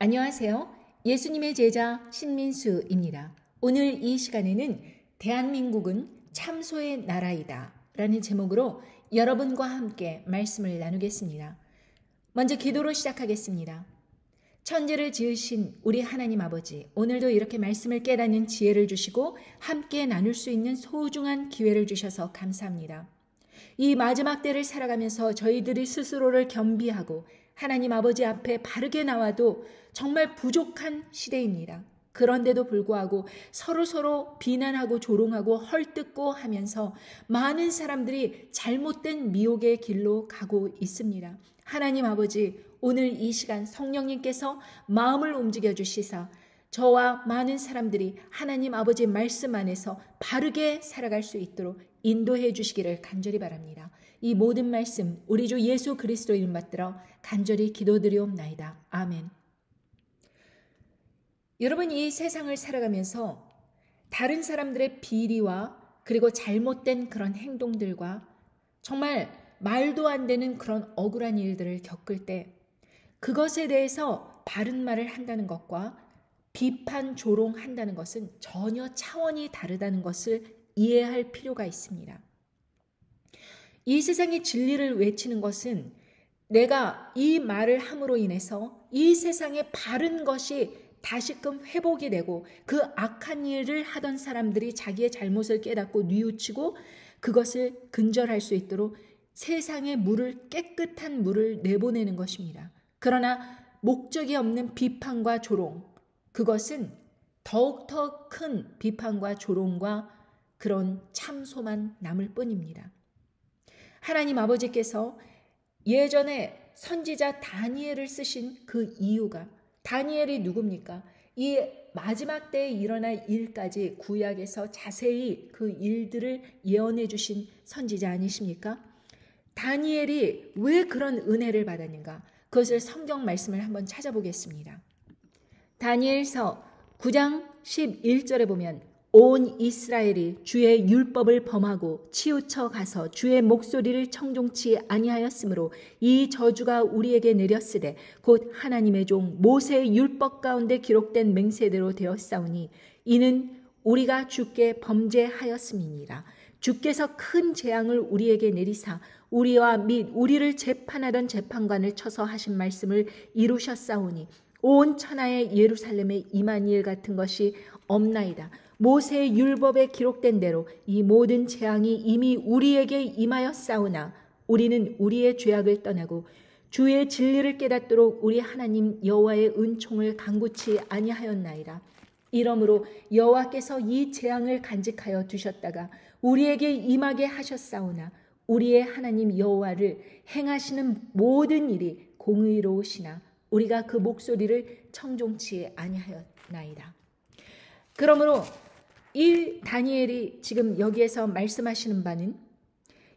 안녕하세요. 예수님의 제자 신민수입니다. 오늘 이 시간에는 대한민국은 참소의 나라이다 라는 제목으로 여러분과 함께 말씀을 나누겠습니다. 먼저 기도로 시작하겠습니다. 천지를 지으신 우리 하나님 아버지, 오늘도 이렇게 말씀을 깨닫는 지혜를 주시고 함께 나눌 수 있는 소중한 기회를 주셔서 감사합니다. 이 마지막 때를 살아가면서 저희들이 스스로를 겸비하고 하나님 아버지 앞에 바르게 나와도 정말 부족한 시대입니다. 그런데도 불구하고 서로 비난하고 조롱하고 헐뜯고 하면서 많은 사람들이 잘못된 미혹의 길로 가고 있습니다. 하나님 아버지, 오늘 이 시간 성령님께서 마음을 움직여 주시사 저와 많은 사람들이 하나님 아버지의 말씀 안에서 바르게 살아갈 수 있도록 인도해 주시기를 간절히 바랍니다. 이 모든 말씀 우리 주 예수 그리스도 이름 받들어 간절히 기도드리옵나이다. 아멘. 여러분, 이 세상을 살아가면서 다른 사람들의 비리와 그리고 잘못된 그런 행동들과 정말 말도 안 되는 그런 억울한 일들을 겪을 때 그것에 대해서 바른 말을 한다는 것과 비판, 조롱한다는 것은 전혀 차원이 다르다는 것을 이해할 필요가 있습니다. 이 세상의 진리를 외치는 것은 내가 이 말을 함으로 인해서 이 세상의 바른 것이 다시금 회복이 되고 그 악한 일을 하던 사람들이 자기의 잘못을 깨닫고 뉘우치고 그것을 근절할 수 있도록 세상의 물을, 깨끗한 물을 내보내는 것입니다. 그러나 목적이 없는 비판과 조롱, 그것은 더욱더 큰 비판과 조롱과 그런 참소만 남을 뿐입니다. 하나님 아버지께서 예전에 선지자 다니엘을 쓰신 그 이유가, 다니엘이 누굽니까? 이 마지막 때에 일어날 일까지 구약에서 자세히 그 일들을 예언해 주신 선지자 아니십니까? 다니엘이 왜 그런 은혜를 받았는가? 그것을 성경 말씀을 한번 찾아보겠습니다. 다니엘서 9장 11절에 보면 온 이스라엘이 주의 율법을 범하고 치우쳐 가서 주의 목소리를 청종치 아니하였으므로 이 저주가 우리에게 내렸으되 곧 하나님의 종 모세의 율법 가운데 기록된 맹세대로 되었사오니 이는 우리가 주께 범죄하였음이니라. 주께서 큰 재앙을 우리에게 내리사 우리와 및 우리를 재판하던 재판관을 쳐서 하신 말씀을 이루셨사오니 온 천하의 예루살렘에 임한 일 같은 것이 없나이다. 모세의 율법에 기록된 대로 이 모든 재앙이 이미 우리에게 임하였사오나 우리는 우리의 죄악을 떠나고 주의 진리를 깨닫도록 우리 하나님 여호와의 은총을 간구치 아니하였나이다. 이러므로 여호와께서 이 재앙을 간직하여 두셨다가 우리에게 임하게 하셨사오나 우리의 하나님 여호와를 행하시는 모든 일이 공의로우시나 우리가 그 목소리를 청종치 아니하였나이다. 그러므로 이 다니엘이 지금 여기에서 말씀하시는 바는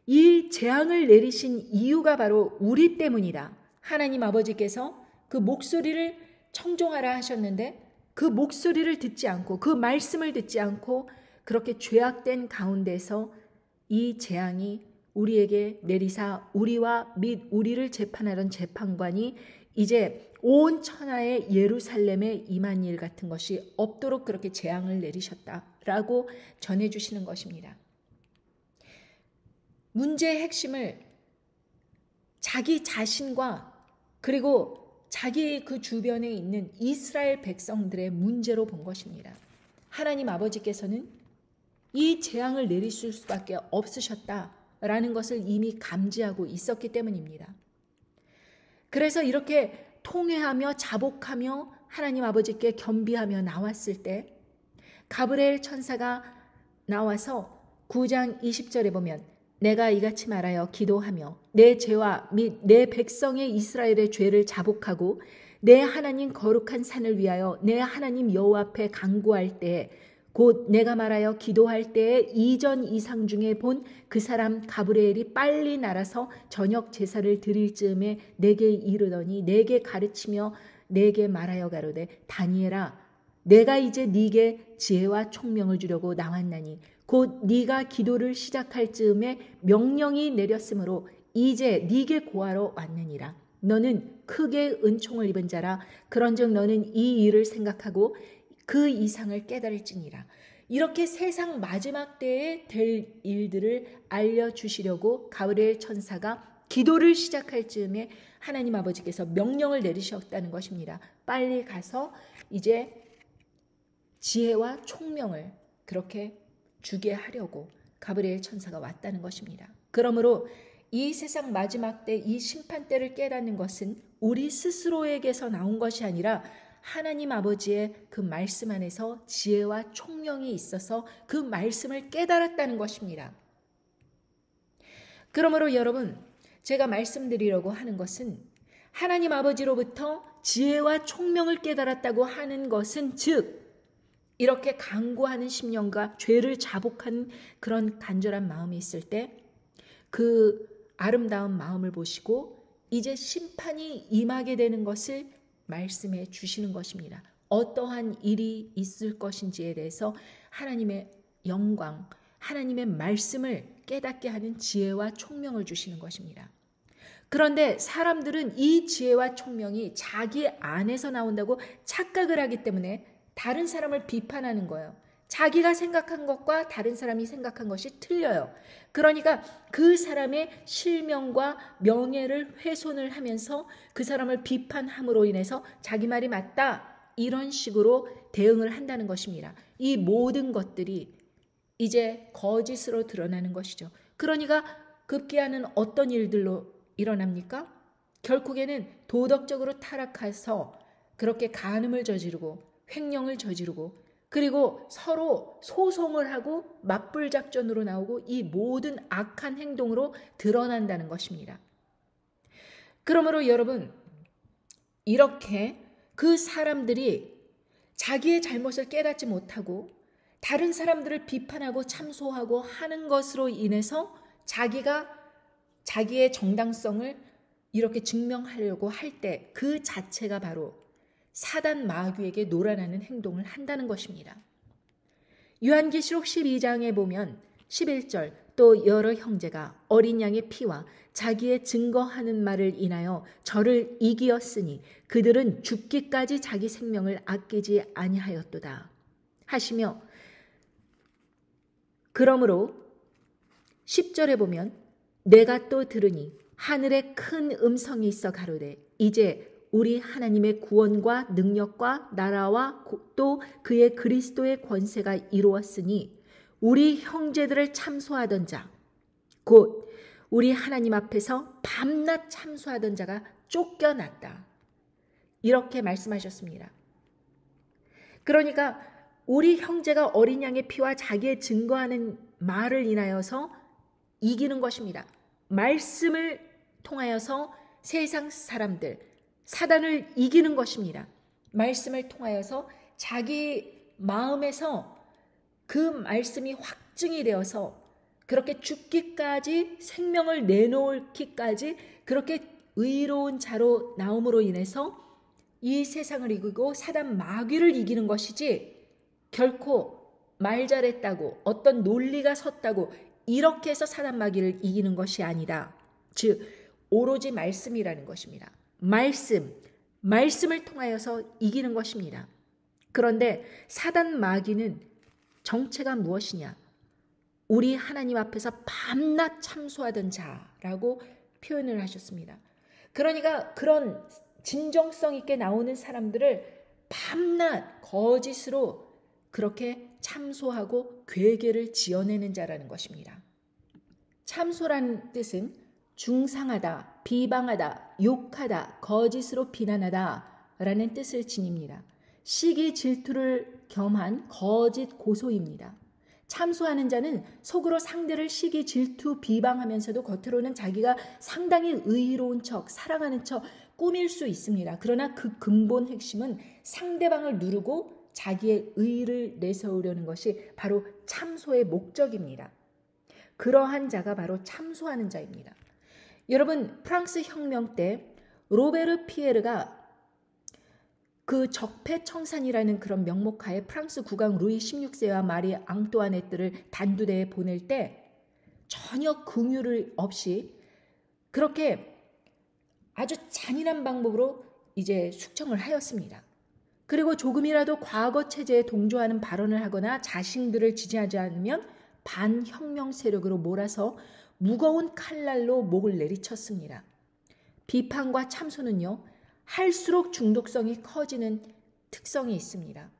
이 재앙을 내리신 이유가 바로 우리 때문이다. 하나님 아버지께서 그 목소리를 청종하라 하셨는데 그 목소리를 듣지 않고 그 말씀을 듣지 않고 그렇게 죄악된 가운데서 이 재앙이 우리에게 내리사 우리와 및 우리를 재판하던 재판관이 이제 온 천하의 예루살렘에 임한 일 같은 것이 없도록 그렇게 재앙을 내리셨다라고 전해주시는 것입니다. 문제의 핵심을 자기 자신과 그리고 자기 그 주변에 있는 이스라엘 백성들의 문제로 본 것입니다. 하나님 아버지께서는 이 재앙을 내리실 수밖에 없으셨다라는 것을 이미 감지하고 있었기 때문입니다. 그래서 이렇게 통회하며 자복하며 하나님 아버지께 겸비하며 나왔을 때 가브리엘 천사가 나와서 9장 20절에 보면 내가 이같이 말하여 기도하며 내 죄와 및 내 백성의 이스라엘의 죄를 자복하고 내 하나님 거룩한 산을 위하여 내 하나님 여호와 앞에 간구할 때에 곧 내가 말하여 기도할 때에 이전 이상 중에 본 그 사람 가브리엘이 빨리 날아서 저녁 제사를 드릴 즈음에 내게 이르더니 내게 가르치며 내게 말하여 가로되 다니엘아 내가 이제 네게 지혜와 총명을 주려고 나왔나니 곧 네가 기도를 시작할 즈음에 명령이 내렸으므로 이제 네게 고하러 왔느니라. 너는 크게 은총을 입은 자라. 그런즉 너는 이 일을 생각하고 그 이상을 깨달을지니라. 이렇게 세상 마지막 때에 될 일들을 알려주시려고 가브리엘 천사가 기도를 시작할 즈음에 하나님 아버지께서 명령을 내리셨다는 것입니다. 빨리 가서 이제 지혜와 총명을 그렇게 주게 하려고 가브리엘 천사가 왔다는 것입니다. 그러므로 이 세상 마지막 때 이 심판 때를 깨닫는 것은 우리 스스로에게서 나온 것이 아니라 하나님 아버지의 그 말씀 안에서 지혜와 총명이 있어서 그 말씀을 깨달았다는 것입니다. 그러므로 여러분, 제가 말씀드리려고 하는 것은 하나님 아버지로부터 지혜와 총명을 깨달았다고 하는 것은 즉 이렇게 간구하는 심령과 죄를 자복하는 그런 간절한 마음이 있을 때 그 아름다운 마음을 보시고 이제 심판이 임하게 되는 것을 말씀해 주시는 것입니다. 어떠한 일이 있을 것인지에 대해서 하나님의 영광, 하나님의 말씀을 깨닫게 하는 지혜와 총명을 주시는 것입니다. 그런데 사람들은 이 지혜와 총명이 자기 안에서 나온다고 착각을 하기 때문에 다른 사람을 비판하는 거예요. 자기가 생각한 것과 다른 사람이 생각한 것이 틀려요. 그러니까 그 사람의 실명과 명예를 훼손을 하면서 그 사람을 비판함으로 인해서 자기 말이 맞다 이런 식으로 대응을 한다는 것입니다. 이 모든 것들이 이제 거짓으로 드러나는 것이죠. 그러니까 급기야는 어떤 일들로 일어납니까? 결국에는 도덕적으로 타락해서 그렇게 간음을 저지르고 횡령을 저지르고 그리고 서로 소송을 하고 맞불 작전으로 나오고 이 모든 악한 행동으로 드러난다는 것입니다. 그러므로 여러분, 이렇게 그 사람들이 자기의 잘못을 깨닫지 못하고 다른 사람들을 비판하고 참소하고 하는 것으로 인해서 자기가 자기의 정당성을 이렇게 증명하려고 할 때 그 자체가 바로 사단 마귀에게 놀아나는 행동을 한다는 것입니다. 요한계시록 12장에 보면 11절 또 여러 형제가 어린 양의 피와 자기의 증거하는 말을 인하여 저를 이기었으니 그들은 죽기까지 자기 생명을 아끼지 아니하였도다 하시며 그러므로 10절에 보면 내가 또 들으니 하늘에 큰 음성이 있어 가로되 이제 우리 하나님의 구원과 능력과 나라와 또 그의 그리스도의 권세가 이루었으니 우리 형제들을 참소하던 자, 곧 우리 하나님 앞에서 밤낮 참소하던 자가 쫓겨났다. 이렇게 말씀하셨습니다. 그러니까 우리 형제가 어린 양의 피와 자기의 증거하는 말을 인하여서 이기는 것입니다. 말씀을 통하여서 세상 사람들, 사단을 이기는 것입니다. 말씀을 통하여서 자기 마음에서 그 말씀이 확증이 되어서 그렇게 죽기까지 생명을 내놓기까지 그렇게 의로운 자로 나옴으로 인해서 이 세상을 이기고 사단 마귀를 이기는 것이지 결코 말 잘했다고 어떤 논리가 섰다고 이렇게 해서 사단 마귀를 이기는 것이 아니다. 즉 오로지 말씀이라는 것입니다. 말씀을 통하여서 이기는 것입니다. 그런데 사단 마귀는 정체가 무엇이냐? 우리 하나님 앞에서 밤낮 참소하던 자라고 표현을 하셨습니다. 그러니까 그런 진정성 있게 나오는 사람들을 밤낮 거짓으로 그렇게 참소하고 괴계를 지어내는 자라는 것입니다. 참소라는 뜻은 중상하다, 비방하다, 욕하다, 거짓으로 비난하다 라는 뜻을 지닙니다. 시기 질투를 겸한 거짓 고소입니다. 참소하는 자는 속으로 상대를 시기 질투 비방하면서도 겉으로는 자기가 상당히 의로운 척, 사랑하는 척 꾸밀 수 있습니다. 그러나 그 근본 핵심은 상대방을 누르고 자기의 의를 내세우려는 것이 바로 참소의 목적입니다. 그러한 자가 바로 참소하는 자입니다. 여러분, 프랑스 혁명 때 로베르 피에르가 그 적폐청산이라는 그런 명목하에 프랑스 국왕 루이 16세와 마리 앙뚜아네트를 단두대에 보낼 때 전혀 긍휼을 없이 그렇게 아주 잔인한 방법으로 이제 숙청을 하였습니다. 그리고 조금이라도 과거 체제에 동조하는 발언을 하거나 자신들을 지지하지 않으면 반혁명 세력으로 몰아서 무거운 칼날로 목을 내리쳤습니다. 비판과 참소는요, 할수록 중독성이 커지는 특성이 있습니다.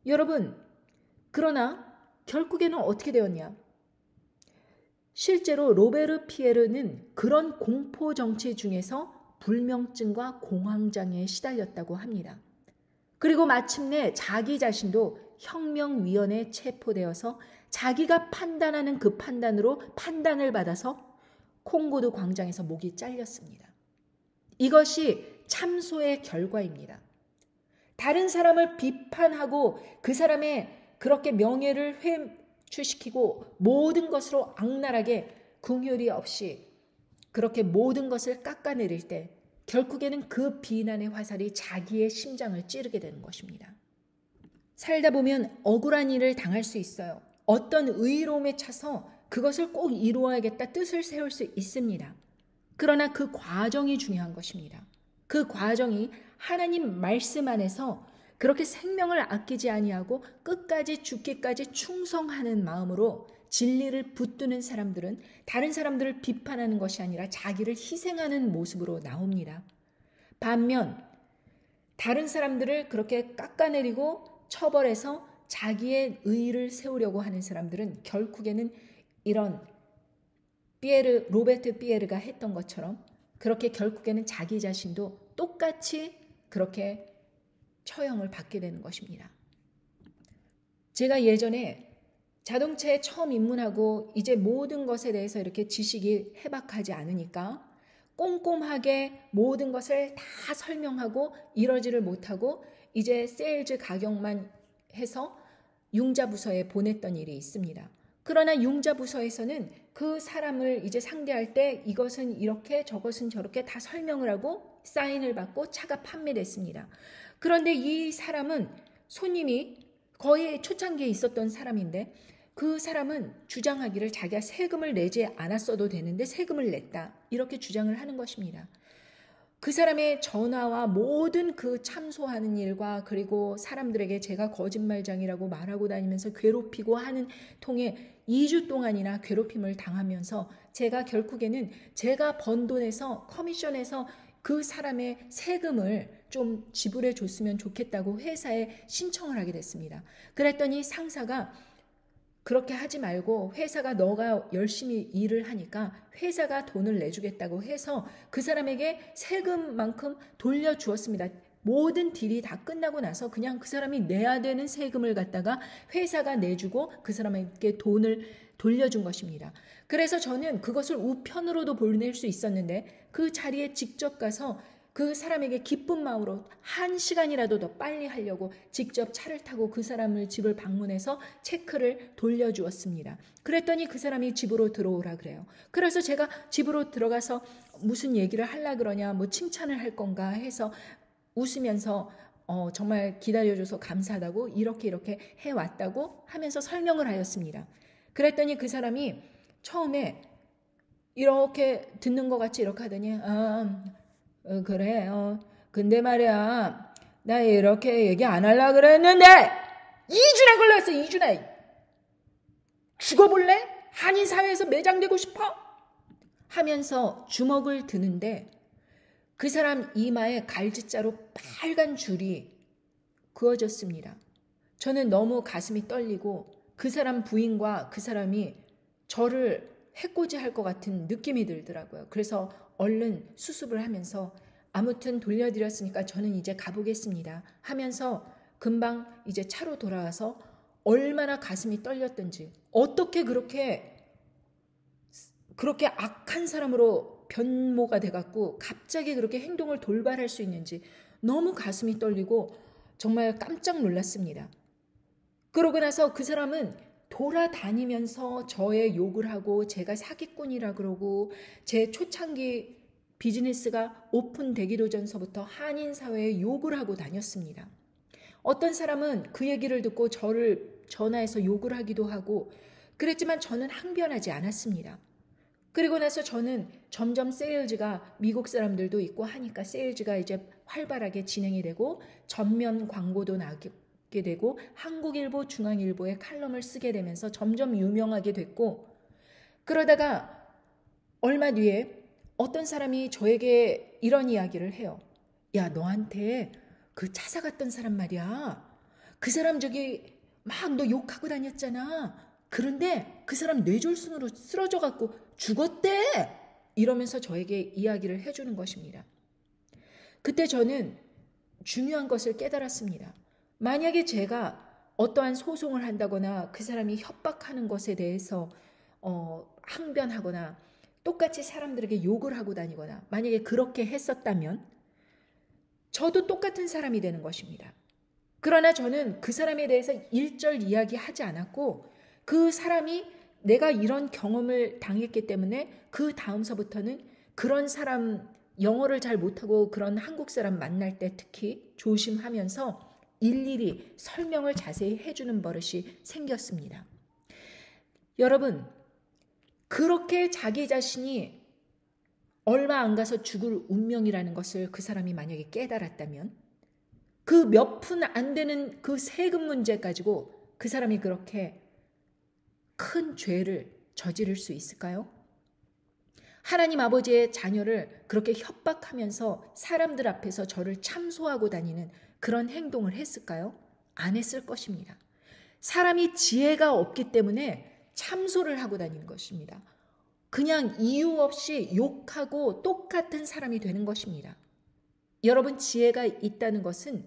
여러분, 그러나 결국에는 어떻게 되었냐? 실제로 로베르 피에르는 그런 공포 정치 중에서 불면증과 공황장애에 시달렸다고 합니다. 그리고 마침내 자기 자신도 혁명위원회에 체포되어서 자기가 판단하는 그 판단으로 판단을 받아서 콩고드 광장에서 목이 잘렸습니다. 이것이 참소의 결과입니다. 다른 사람을 비판하고 그 사람의 그렇게 명예를 회추시키고 모든 것으로 악랄하게 긍휼이 없이 그렇게 모든 것을 깎아내릴 때 결국에는 그 비난의 화살이 자기의 심장을 찌르게 되는 것입니다. 살다 보면 억울한 일을 당할 수 있어요. 어떤 의로움에 차서 그것을 꼭 이루어야겠다 뜻을 세울 수 있습니다. 그러나 그 과정이 중요한 것입니다. 그 과정이 하나님 말씀 안에서 그렇게 생명을 아끼지 아니하고 끝까지 죽기까지 충성하는 마음으로 진리를 붙드는 사람들은 다른 사람들을 비판하는 것이 아니라 자기를 희생하는 모습으로 나옵니다. 반면 다른 사람들을 그렇게 깎아내리고 처벌해서 자기의 의의를 세우려고 하는 사람들은 결국에는 이런 로베르트 피에르가 했던 것처럼 그렇게 결국에는 자기 자신도 똑같이 그렇게 처형을 받게 되는 것입니다. 제가 예전에 자동차에 처음 입문하고 이제 모든 것에 대해서 이렇게 지식이 해박하지 않으니까 꼼꼼하게 모든 것을 다 설명하고 이러지를 못하고 이제 세일즈 가격만 해서 융자부서에 보냈던 일이 있습니다. 그러나 융자부서에서는 그 사람을 이제 상대할 때 이것은 이렇게 저것은 저렇게 다 설명을 하고 사인을 받고 차가 판매됐습니다. 그런데 이 사람은 손님이 거의 초창기에 있었던 사람인데 그 사람은 주장하기를 자기가 세금을 내지 않았어도 되는데 세금을 냈다. 이렇게 주장을 하는 것입니다. 그 사람의 전화와 모든 그 참소하는 일과 그리고 사람들에게 제가 거짓말장이라고 말하고 다니면서 괴롭히고 하는 통에 2주 동안이나 괴롭힘을 당하면서 제가 결국에는 제가 번 돈에서 커미션에서 그 사람의 세금을 좀 지불해 줬으면 좋겠다고 회사에 신청을 하게 됐습니다. 그랬더니 상사가 그렇게 하지 말고 회사가 너가 열심히 일을 하니까 회사가 돈을 내주겠다고 해서 그 사람에게 세금만큼 돌려주었습니다. 모든 딜이 다 끝나고 나서 그냥 그 사람이 내야 되는 세금을 갖다가 회사가 내주고 그 사람에게 돈을 돌려준 것입니다. 그래서 저는 그것을 우편으로도 보낼 수 있었는데 그 자리에 직접 가서 그 사람에게 기쁜 마음으로 1시간이라도 더 빨리 하려고 직접 차를 타고 그 사람을 집을 방문해서 체크를 돌려주었습니다. 그랬더니 그 사람이 집으로 들어오라 그래요. 그래서 제가 집으로 들어가서 무슨 얘기를 하려 그러냐, 뭐 칭찬을 할 건가 해서 웃으면서 정말 기다려줘서 감사하다고 이렇게 해왔다고 하면서 설명을 하였습니다. 그랬더니 그 사람이 처음에 이렇게 듣는 것 같이 이렇게 하더니 그래 근데 말이야 나 이렇게 얘기 안 하려고 그랬는데 2주나 걸렸어. 2주나. 죽어볼래? 한인사회에서 매장되고 싶어? 하면서 주먹을 드는데 그 사람 이마에 갈짓자로 빨간 줄이 그어졌습니다. 저는 너무 가슴이 떨리고 그 사람 부인과 그 사람이 저를 해코지할 것 같은 느낌이 들더라고요. 그래서 얼른 수습을 하면서 아무튼 돌려드렸으니까 저는 이제 가보겠습니다 하면서 금방 이제 차로 돌아와서 얼마나 가슴이 떨렸던지 어떻게 그렇게 악한 사람으로 변모가 돼갖고 갑자기 그렇게 행동을 돌발할 수 있는지 너무 가슴이 떨리고 정말 깜짝 놀랐습니다. 그러고 나서 그 사람은 돌아다니면서 저의 욕을 하고 제가 사기꾼이라 그러고 제 초창기 비즈니스가 오픈되기도 전서부터 한인사회에 욕을 하고 다녔습니다. 어떤 사람은 그 얘기를 듣고 저를 전화해서 욕을 하기도 하고 그랬지만 저는 항변하지 않았습니다. 그리고 나서 저는 점점 세일즈가 미국 사람들도 있고 하니까 세일즈가 이제 활발하게 진행이 되고 전면 광고도 나게 되고 한국일보, 중앙일보에 칼럼을 쓰게 되면서 점점 유명하게 됐고, 그러다가 얼마 뒤에 어떤 사람이 저에게 이런 이야기를 해요. 야, 너한테 그 찾아갔던 사람 말이야. 그 사람 저기 막 너 욕하고 다녔잖아. 그런데 그 사람 뇌졸순으로 쓰러져 갖고 죽었대. 이러면서 저에게 이야기를 해주는 것입니다. 그때 저는 중요한 것을 깨달았습니다. 만약에 제가 어떠한 소송을 한다거나 그 사람이 협박하는 것에 대해서 항변하거나 똑같이 사람들에게 욕을 하고 다니거나 만약에 그렇게 했었다면 저도 똑같은 사람이 되는 것입니다. 그러나 저는 그 사람에 대해서 일절 이야기하지 않았고, 그 사람이 내가 이런 경험을 당했기 때문에 그 다음서부터는 그런 사람, 영어를 잘 못하고 그런 한국 사람 만날 때 특히 조심하면서 일일이 설명을 자세히 해주는 버릇이 생겼습니다. 여러분, 그렇게 자기 자신이 얼마 안 가서 죽을 운명이라는 것을 그 사람이 만약에 깨달았다면 그 몇 푼 안 되는 그 세금 문제 가지고 그 사람이 그렇게 큰 죄를 저지를 수 있을까요? 하나님 아버지의 자녀를 그렇게 협박하면서 사람들 앞에서 저를 참소하고 다니는 그런 행동을 했을까요? 안 했을 것입니다. 사람이 지혜가 없기 때문에 참소를 하고 다니는 것입니다. 그냥 이유 없이 욕하고 똑같은 사람이 되는 것입니다. 여러분, 지혜가 있다는 것은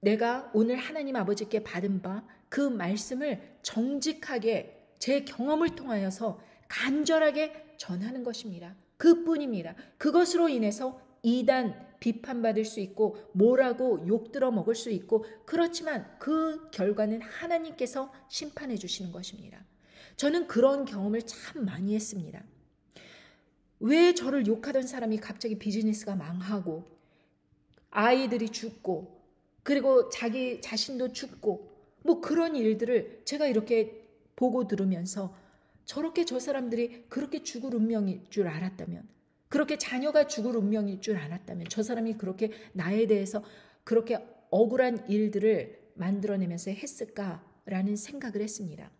내가 오늘 하나님 아버지께 받은 바 그 말씀을 정직하게 제 경험을 통하여서 간절하게 전하는 것입니다. 그뿐입니다. 그것으로 인해서 이단 비판받을 수 있고 뭐라고 욕들어 먹을 수 있고, 그렇지만 그 결과는 하나님께서 심판해 주시는 것입니다. 저는 그런 경험을 참 많이 했습니다. 왜 저를 욕하던 사람이 갑자기 비즈니스가 망하고 아이들이 죽고 그리고 자기 자신도 죽고 뭐 그런 일들을 제가 이렇게 보고 들으면서 저렇게 저 사람들이 그렇게 죽을 운명일 줄 알았다면, 그렇게 자녀가 죽을 운명일 줄 알았다면 저 사람이 그렇게 나에 대해서 그렇게 억울한 일들을 만들어내면서 했을까라는 생각을 했습니다.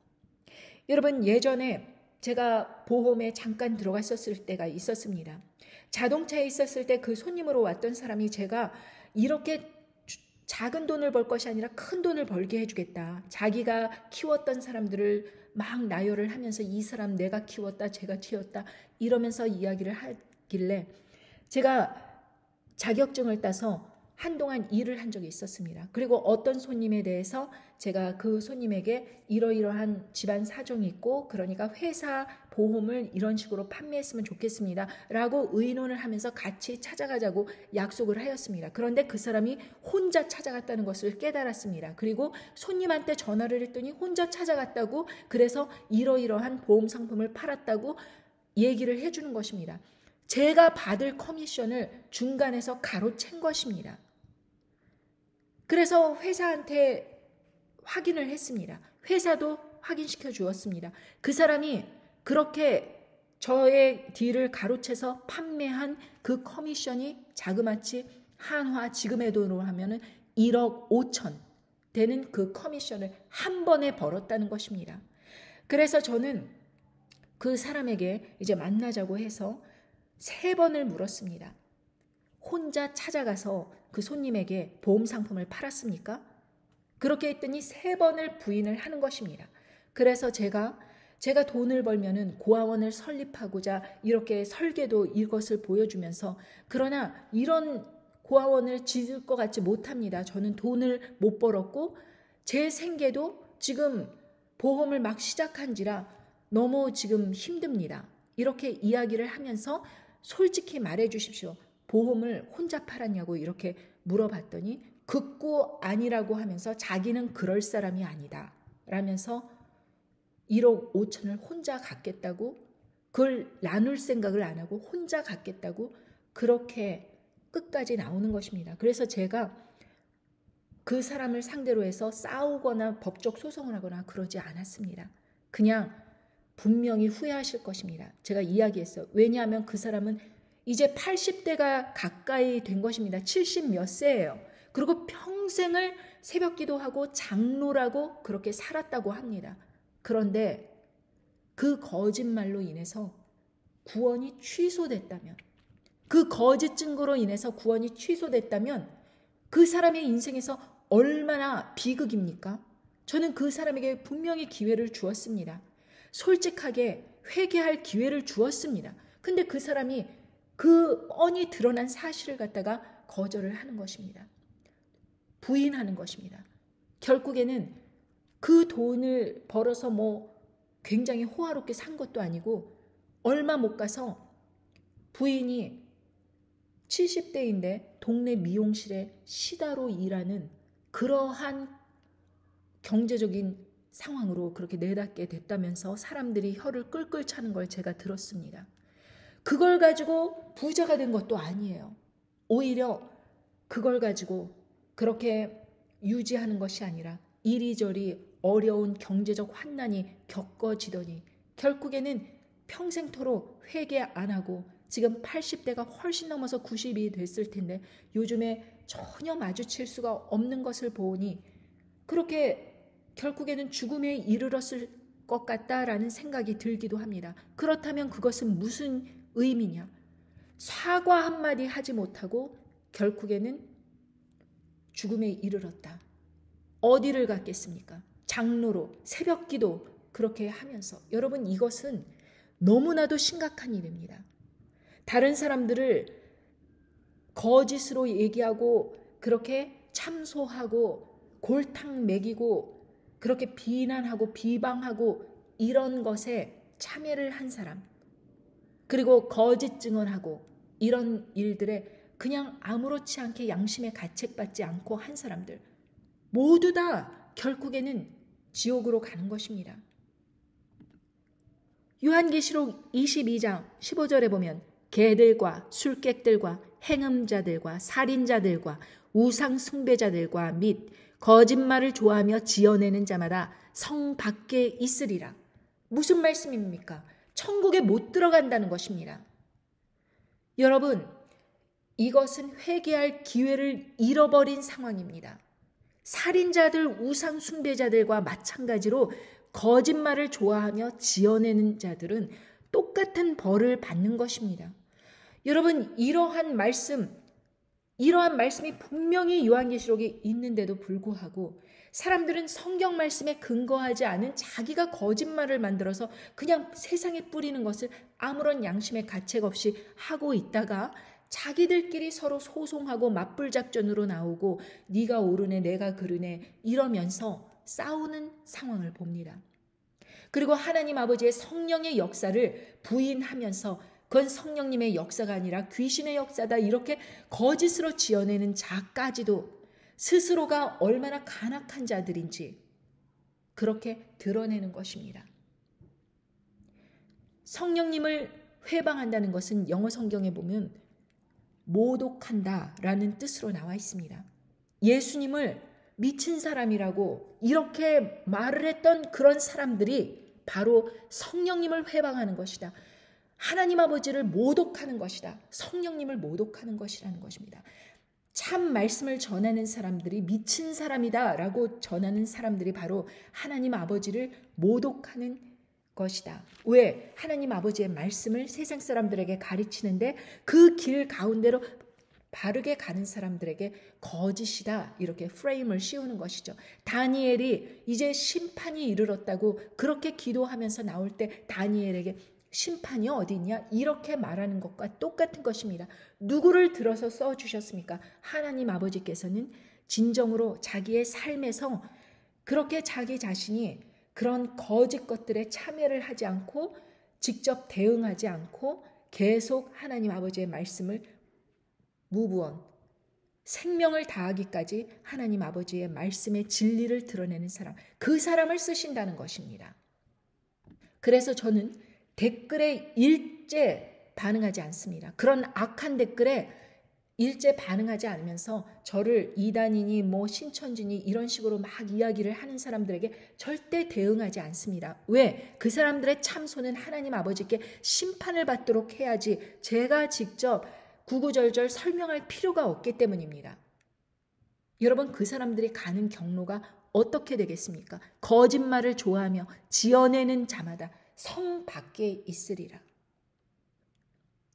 여러분, 예전에 제가 보험에 잠깐 들어갔었을 때가 있었습니다. 자동차에 있었을 때 그 손님으로 왔던 사람이 제가 이렇게 작은 돈을 벌 것이 아니라 큰 돈을 벌게 해주겠다. 자기가 키웠던 사람들을 막 나열을 하면서 이 사람 내가 키웠다, 제가 키웠다 이러면서 이야기를 하길래 제가 자격증을 따서 한동안 일을 한 적이 있었습니다. 그리고 어떤 손님에 대해서 제가 그 손님에게 이러이러한 집안 사정이 있고 그러니까 회사 보험을 이런 식으로 판매했으면 좋겠습니다 라고 의논을 하면서 같이 찾아가자고 약속을 하였습니다. 그런데 그 사람이 혼자 찾아갔다는 것을 깨달았습니다. 그리고 손님한테 전화를 했더니 혼자 찾아갔다고, 그래서 이러이러한 보험 상품을 팔았다고 얘기를 해주는 것입니다. 제가 받을 커미션을 중간에서 가로챈 것입니다. 그래서 회사한테 확인을 했습니다. 회사도 확인시켜 주었습니다. 그 사람이 그렇게 저의 딜을 가로채서 판매한 그 커미션이 자그마치 한화 지금의 돈으로 하면 1억 5천 되는 그 커미션을 한 번에 벌었다는 것입니다. 그래서 저는 그 사람에게 이제 만나자고 해서 3번을 물었습니다. 혼자 찾아가서 그 손님에게 보험 상품을 팔았습니까? 그렇게 했더니 3번을 부인을 하는 것입니다. 그래서 제가 돈을 벌면은 고아원을 설립하고자 이렇게 설계도 이것을 보여주면서, 그러나 이런 고아원을 지을 것 같지 못합니다. 저는 돈을 못 벌었고 제 생계도 지금 보험을 막 시작한지라 너무 지금 힘듭니다. 이렇게 이야기를 하면서 솔직히 말해 주십시오. 보험을 혼자 팔았냐고 이렇게 물어봤더니 극구 아니라고 하면서 자기는 그럴 사람이 아니다 라면서 1억 5천을 혼자 갖겠다고, 그걸 나눌 생각을 안 하고 혼자 갖겠다고 그렇게 끝까지 나오는 것입니다. 그래서 제가 그 사람을 상대로 해서 싸우거나 법적 소송을 하거나 그러지 않았습니다. 그냥 분명히 후회하실 것입니다. 제가 이야기했어요. 왜냐하면 그 사람은 이제 80대가 가까이 된 것입니다. 70 몇 세예요. 그리고 평생을 새벽 기도하고 장로라고 그렇게 살았다고 합니다. 그런데 그 거짓말로 인해서 구원이 취소됐다면, 그 거짓 증거로 인해서 구원이 취소됐다면 그 사람의 인생에서 얼마나 비극입니까? 저는 그 사람에게 분명히 기회를 주었습니다. 솔직하게 회개할 기회를 주었습니다. 근데 그 사람이 그 뻔히 드러난 사실을 갖다가 거절을 하는 것입니다. 부인하는 것입니다. 결국에는 그 돈을 벌어서 굉장히 호화롭게 산 것도 아니고 얼마 못 가서 부인이 70대인데 동네 미용실에 시다로 일하는 그러한 경제적인 상황으로 그렇게 내닫게 됐다면서 사람들이 혀를 끌끌 차는 걸 제가 들었습니다. 그걸 가지고 부자가 된 것도 아니에요. 오히려 그걸 가지고 그렇게 유지하는 것이 아니라 이리저리 어려운 경제적 환난이 겪어지더니 결국에는 평생토록 회개 안 하고 지금 80대가 훨씬 넘어서 90이 됐을 텐데 요즘에 전혀 마주칠 수가 없는 것을 보니 그렇게 결국에는 죽음에 이르렀을 것 같다라는 생각이 들기도 합니다. 그렇다면 그것은 무슨 의미냐? 사과 한마디 하지 못하고 결국에는 죽음에 이르렀다. 어디를 갔겠습니까? 장로로 새벽기도 그렇게 하면서. 여러분, 이것은 너무나도 심각한 일입니다. 다른 사람들을 거짓으로 얘기하고 그렇게 참소하고 골탕 먹이고 그렇게 비난하고 비방하고 이런 것에 참여를 한 사람, 그리고 거짓 증언하고 이런 일들에 그냥 아무렇지 않게 양심에 가책받지 않고 한 사람들 모두 다 결국에는 지옥으로 가는 것입니다. 요한계시록 22장 15절에 보면 개들과 술객들과 행음자들과 살인자들과 우상 숭배자들과 및 거짓말을 좋아하며 지어내는 자마다 성 밖에 있으리라. 무슨 말씀입니까? 천국에 못 들어간다는 것입니다. 여러분, 이것은 회개할 기회를 잃어버린 상황입니다. 살인자들, 우상 숭배자들과 마찬가지로 거짓말을 좋아하며 지어내는 자들은 똑같은 벌을 받는 것입니다. 여러분, 이러한 말씀이 분명히 요한계시록에 있는데도 불구하고 사람들은 성경 말씀에 근거하지 않은 자기가 거짓말을 만들어서 그냥 세상에 뿌리는 것을 아무런 양심의 가책 없이 하고 있다가 자기들끼리 서로 소송하고 맞불작전으로 나오고 네가 옳으네 내가 그르네 이러면서 싸우는 상황을 봅니다. 그리고 하나님 아버지의 성령의 역사를 부인하면서 그건 성령님의 역사가 아니라 귀신의 역사다 이렇게 거짓으로 지어내는 자까지도 스스로가 얼마나 간악한 자들인지 그렇게 드러내는 것입니다. 성령님을 회방한다는 것은 영어 성경에 보면 모독한다라는 뜻으로 나와 있습니다. 예수님을 미친 사람이라고 이렇게 말을 했던 그런 사람들이 바로 성령님을 회방하는 것이다. 하나님 아버지를 모독하는 것이다. 성령님을 모독하는 것이라는 것입니다. 참 말씀을 전하는 사람들이 미친 사람이다 라고 전하는 사람들이 바로 하나님 아버지를 모독하는 것이다. 왜? 하나님 아버지의 말씀을 세상 사람들에게 가르치는데 그 길 가운데로 바르게 가는 사람들에게 거짓이다 이렇게 프레임을 씌우는 것이죠. 다니엘이 이제 심판이 이르렀다고 그렇게 기도하면서 나올 때 다니엘에게 심판이 어디 있냐 이렇게 말하는 것과 똑같은 것입니다. 누구를 들어서 써주셨습니까? 하나님 아버지께서는 진정으로 자기의 삶에서 그렇게 자기 자신이 그런 거짓 것들에 참여를 하지 않고 직접 대응하지 않고 계속 하나님 아버지의 말씀을 무부원 생명을 다하기까지 하나님 아버지의 말씀의 진리를 드러내는 사람, 그 사람을 쓰신다는 것입니다. 그래서 저는 댓글에 일제 반응하지 않습니다. 그런 악한 댓글에 일제 반응하지 않으면서 저를 이단이니 뭐 신천지니 이런 식으로 막 이야기를 하는 사람들에게 절대 대응하지 않습니다. 왜? 그 사람들의 참소는 하나님 아버지께 심판을 받도록 해야지 제가 직접 구구절절 설명할 필요가 없기 때문입니다. 여러분, 그 사람들이 가는 경로가 어떻게 되겠습니까? 거짓말을 좋아하며 지어내는 자마다 성 밖에 있으리라.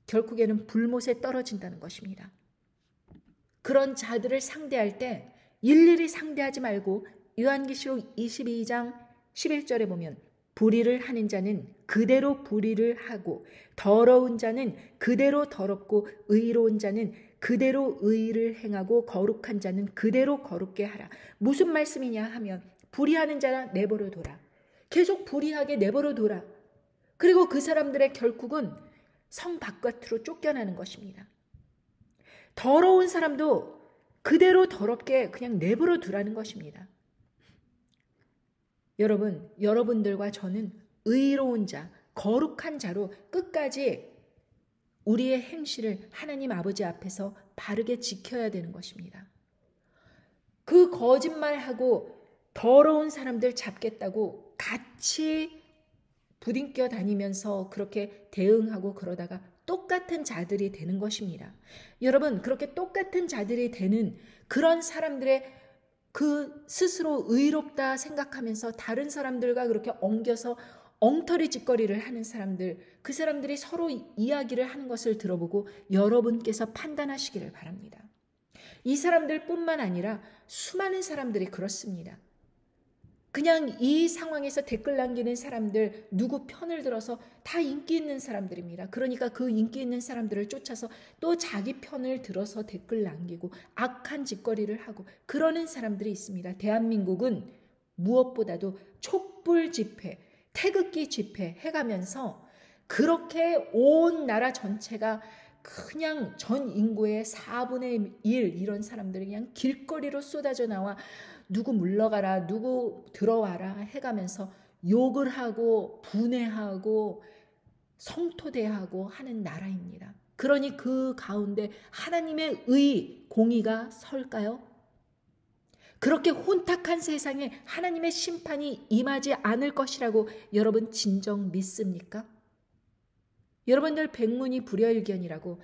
결국에는 불못에 떨어진다는 것입니다. 그런 자들을 상대할 때 일일이 상대하지 말고 요한계시록 22장 11절에 보면 불의를 하는 자는 그대로 불의를 하고 더러운 자는 그대로 더럽고 의로운 자는 그대로 의를 행하고 거룩한 자는 그대로 거룩게 하라. 무슨 말씀이냐 하면 불의하는 자라 내버려 둬라. 계속 불의하게 내버려 둬라. 그리고 그 사람들의 결국은 성 바깥으로 쫓겨나는 것입니다. 더러운 사람도 그대로 더럽게 그냥 내버려 두라는 것입니다. 여러분, 여러분들과 저는 의로운 자, 거룩한 자로 끝까지 우리의 행실을 하나님 아버지 앞에서 바르게 지켜야 되는 것입니다. 그 거짓말하고 더러운 사람들 잡겠다고 같이 부딩겨 다니면서 그렇게 대응하고 그러다가 똑같은 자들이 되는 것입니다. 여러분, 그렇게 똑같은 자들이 되는 그런 사람들의 그 스스로 의롭다 생각하면서 다른 사람들과 그렇게 엉겨서 엉터리 짓거리를 하는 사람들, 그 사람들이 서로 이야기를 하는 것을 들어보고 여러분께서 판단하시기를 바랍니다. 이 사람들뿐만 아니라 수많은 사람들이 그렇습니다. 그냥 이 상황에서 댓글 남기는 사람들, 누구 편을 들어서 다 인기 있는 사람들입니다. 그러니까 그 인기 있는 사람들을 쫓아서 또 자기 편을 들어서 댓글 남기고 악한 짓거리를 하고 그러는 사람들이 있습니다. 대한민국은 무엇보다도 촛불 집회, 태극기 집회 해가면서 그렇게 온 나라 전체가 그냥 전 인구의 4분의 1 이런 사람들이 그냥 길거리로 쏟아져 나와 누구 물러가라, 누구 들어와라 해가면서 욕을 하고 분해하고 성토대하고 하는 나라입니다. 그러니 그 가운데 하나님의 의, 공의가 설까요? 그렇게 혼탁한 세상에 하나님의 심판이 임하지 않을 것이라고 여러분 진정 믿습니까? 여러분들 백문이 불여일견이라고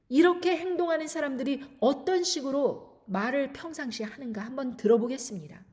이렇게 행동하는 사람들이 어떤 식으로 말을 평상시에 하는가 한번 들어보겠습니다.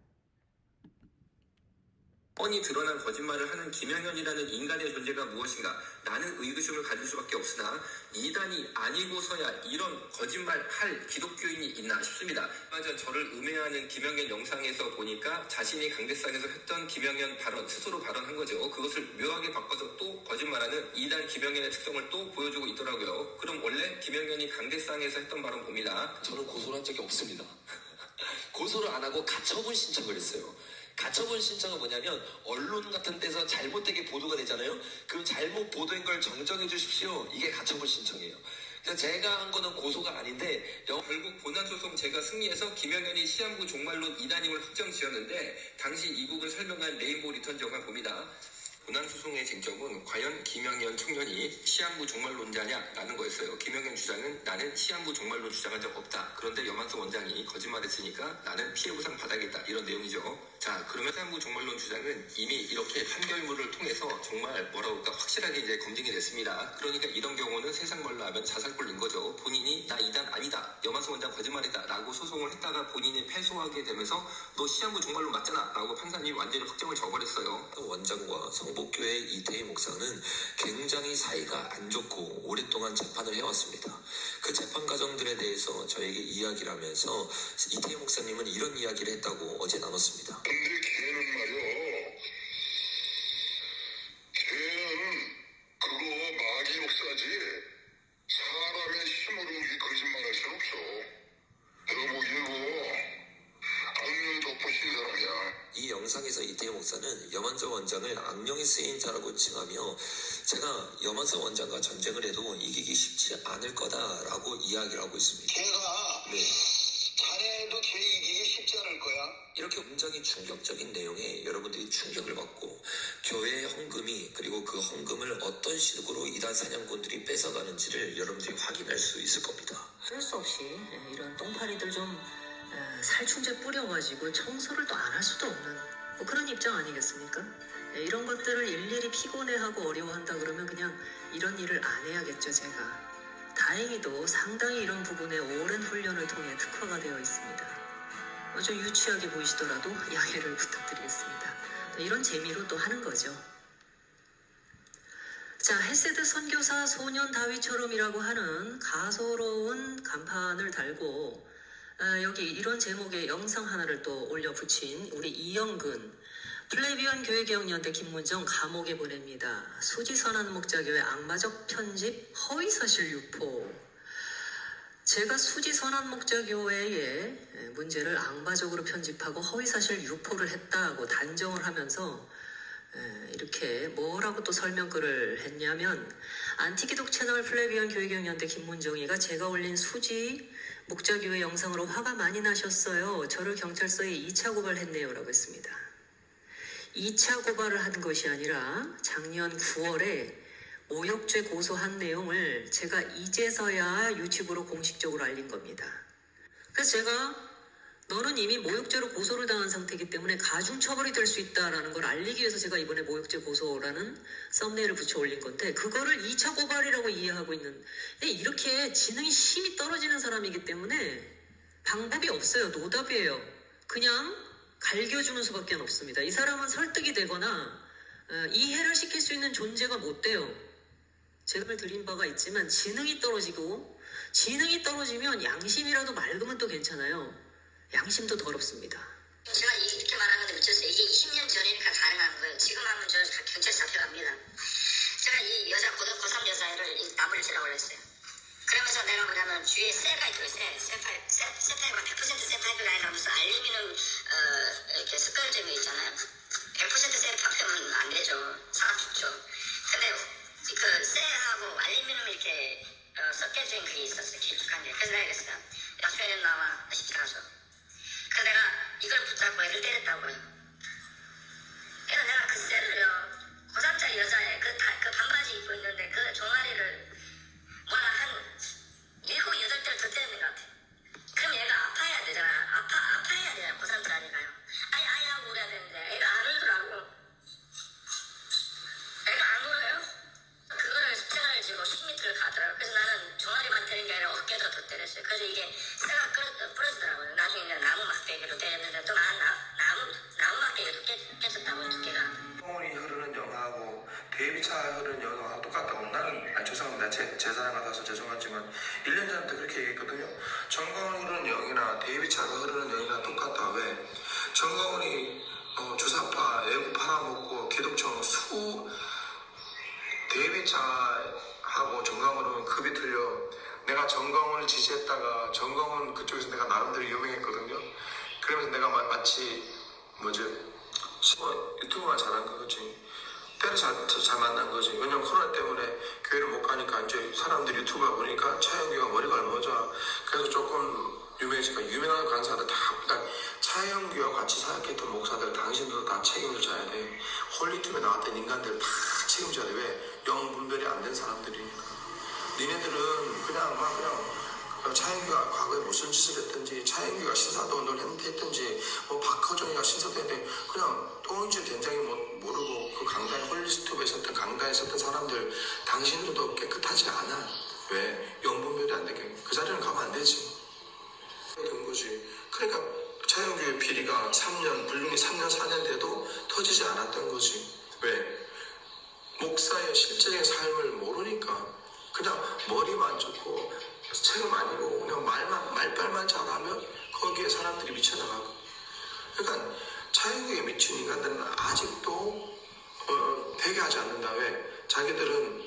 뻔히 드러난 거짓말을 하는 김영현이라는 인간의 존재가 무엇인가? 나는 의구심을 가질 수밖에 없으나 이단이 아니고서야 이런 거짓말할 기독교인이 있나 싶습니다. 얼마 전 저를 음해하는 김영현 영상에서 보니까 자신이 강대상에서 했던 김영현 발언, 스스로 발언한 거죠. 그것을 묘하게 바꿔서 또 거짓말하는 이단 김영현의 특성을 또 보여주고 있더라고요. 그럼 원래 김영현이 강대상에서 했던 발언 봅니다. 저는 고소를 한 적이 없습니다. 고소를 안 하고 가처분 신청을 했어요. 가처분 신청은 뭐냐면 언론 같은 데서 잘못되게 보도가 되잖아요. 그럼 잘못 보도인 걸 정정해 주십시오. 이게 가처분 신청이에요. 그래서 제가 한 거는 고소가 아닌데 결국 본안소송 제가 승리해서 김영현이 시한부 종말론 이단임을 확정 지었는데 당시 이 부분 설명한 레인보우 리턴 정황 봅니다. 본안소송의 쟁점은 과연 김영현 청년이 시한부 종말론자냐라는 거였어요. 김영현 주장은 나는 시한부 종말론 주장한 적 없다. 그런데 염한석 원장이 거짓말했으니까 나는 피해보상 받아야겠다. 이런 내용이죠. 자, 그러면 시한부 종말론 주장은 이미 이렇게 판결문을 통해서 정말 뭐라고 할까 확실하게 이제 검증이 됐습니다. 그러니까 이런 경우는 세상 말로 하면 자살골인 거죠. 본인이 나 이단 아니다. 염한석 원장 거짓말했다. 라고 소송을 했다가 본인이 패소하게 되면서 너 시한부 종말론 맞잖아. 라고 판사님이 완전히 확정을 져버렸어요. 원장과 성북교회 이태희 목사는 굉장히 사이가 안 좋고 오랫동안 재판을 해왔습니다. 그 재판 과정들에 대해서 저에게 이야기를 하면서 이태희 목사님은 이런 이야기를 했다고 어제 나눴습니다. 근데 걔는 말이야, 걔는 그거 마귀 목사지 사람의 힘으로 이 거짓말할 수 없어. 내가 보기에는 악령 덮으신 사람이야. 이 영상에서 이태희 목사는 염한석 원장을 악령이 쓰인 자라고 칭하며 제가 염한석 원장과 전쟁을 해도 이기기 쉽지 않을 거다라고 이야기를 하고 있습니다. 걔가 네. 잘해도 걔 이기기 쉽지 않을 할 거야? 이렇게 굉장히 충격적인 내용에 여러분들이 충격을 받고 교회의 헌금이 그리고 그 헌금을 어떤 식으로 이단 사냥꾼들이 뺏어가는지를 여러분들이 확인할 수 있을 겁니다. 할 수 없이 이런 똥파리들 좀 살충제 뿌려가지고 청소를 또 안 할 수도 없는 뭐 그런 입장 아니겠습니까? 이런 것들을 일일이 피곤해하고 어려워한다 그러면 그냥 이런 일을 안 해야겠죠, 제가. 다행히도 상당히 이런 부분에 오랜 훈련을 통해 특화가 되어 있습니다. 좀 유치하게 보이시더라도 양해를 부탁드리겠습니다. 이런 재미로 또 하는 거죠. 자, 헤세드 선교사 소년 다윗처럼이라고 하는 가소로운 간판을 달고 여기 이런 제목의 영상 하나를 또 올려 붙인 우리 이영근 플레비안 교회개혁연대 김문정 감옥에 보냅니다. 수지선한 목자교회 악마적 편집 허위사실 유포. 제가 수지선한 목자교회의 문제를 악마적으로 편집하고 허위사실 유포를 했다고 단정을 하면서 이렇게 뭐라고 또 설명글을 했냐면 안티기독 채널 플레비안 교회개혁연대 김문정이가 제가 올린 수지 목자교회 영상으로 화가 많이 나셨어요. 저를 경찰서에 2차 고발했네요 라고 했습니다. 2차 고발을 한 것이 아니라 작년 9월에 모욕죄 고소한 내용을 제가 이제서야 유튜브로 공식적으로 알린 겁니다. 그래서 제가 너는 이미 모욕죄로 고소를 당한 상태이기 때문에 가중처벌이 될 수 있다라는 걸 알리기 위해서 제가 이번에 모욕죄 고소라는 썸네일을 붙여 올린 건데 그거를 2차 고발이라고 이해하고 있는 이렇게 지능이 심히 떨어지는 사람이기 때문에 방법이 없어요. 노답이에요. 그냥 갈겨주는 수밖에 없습니다. 이 사람은 설득이 되거나 이해를 시킬 수 있는 존재가 못 돼요. 제가 드린 바가 있지만 지능이 떨어지고 지능이 떨어지면 양심이라도 맑으면 또 괜찮아요. 양심도 더럽습니다. 제가 이렇게 말하는 건데 어쩌세요. 이게 20년 전이니까 가능한 거예요. 지금 하면 저 경찰 잡혀갑니다. 제가 이 여자 고3 여자애를 나무를 치라고 그랬어요. 그러면서 내가 뭐냐면 주위에 쇠가 있고 쇠파이브가 100% 쇠파이브가 아니라 무슨 알루미늄 이렇게 습관점이 있잖아요. 100% 쇠파이브면 안 되죠. 사람 죽죠. 근데 그 쇠하고 알루미늄이 이렇게 섞여진 그게 있었어요. 길쭉한 게. 그래서 내가 그랬어요. 야 수현이 나와. 십자가서. 그래서 내가 이걸 붙잡고 애를 때렸다고요. 그래서 내가 그 쇠를요. 고3짜리 여자애 그 반바지 입고 있는데 그 종아리를 뭐라 한 7, 8대를 더 때리는 것 같아. 그럼 얘가 아파야 되잖아. 아파야 되잖아. 고3짜리가요. 아이 하고 울어야 되는데 애가 안 울더라고. 애가 안 울어요? 그거를 십자가를 지고 10m를 가더라고. 그래서 나는 종아리만 때린 게 아니라 어깨도 더 때렸어요. 그래서 이게 쇠가 부러지더라고요. 나중에 이제 나무 막대기로 때렸는데 또 나무 막대기로 깨졌다고요. 두께가. 성원이 흐르는 영화하고 데이비차 흐르는 영화하고 똑같다고 나는 죄송합니다. 제 사랑 같아서 죄송하지만 1년 전부터 그렇게 얘기했거든요. 정광훈이 흐르는 영이나 데이비차가 흐르는 영이나 똑같다. 왜? 정광훈이 주사파 외국 팔아먹고 기독청 데이비차하고 정광훈은 급이 틀려. 내가 정광훈을 지지했다가 정광훈 그쪽에서 내가 나름대로 유명했거든요. 그러면서 내가 마치 유튜브만 잘한 거지. 때를 잘 만난 거지. 왜냐면 코로나 때문에 교회를 못 가니까 이제 사람들이 유튜브에 보니까 차영규가 머리가 얼마죠. 그래서 조금 유명해지니까 유명한 강사들 다 그러니까 차영규와 같이 사역했던 목사들 당신들도 다 책임을 져야 돼. 홀리튜브에 나왔던 인간들 다 책임져야 돼. 왜? 영분별이 안 된 사람들이니까. 니네들은 그냥 차영규가 과거에 무슨 짓을 했든지 차영규가 신사도 운동을 했든지 박허정이가 신사도 했는데 그냥 똥인지 된장이 모르고 그 강단에 홀리스튜브에 있었던 강단에 있었던 사람들 당신들도 깨끗하지 않아. 왜? 영분별이 안 되게 그 자리는 가면 안 되지. 된 거지. 그러니까 차영규의 비리가 3년 불륜이 3년 4년 돼도 터지지 않았던 거지. 왜? 목사의 실제적인 삶을 모르니까 그냥 머리만 좋고 책을 많이 보고 그냥 말빨만 잘하면 거기에 사람들이 미쳐나가고. 그러니까 차영규에 미친 인간들은 아직도 회개하지 않는다. 왜? 자기들은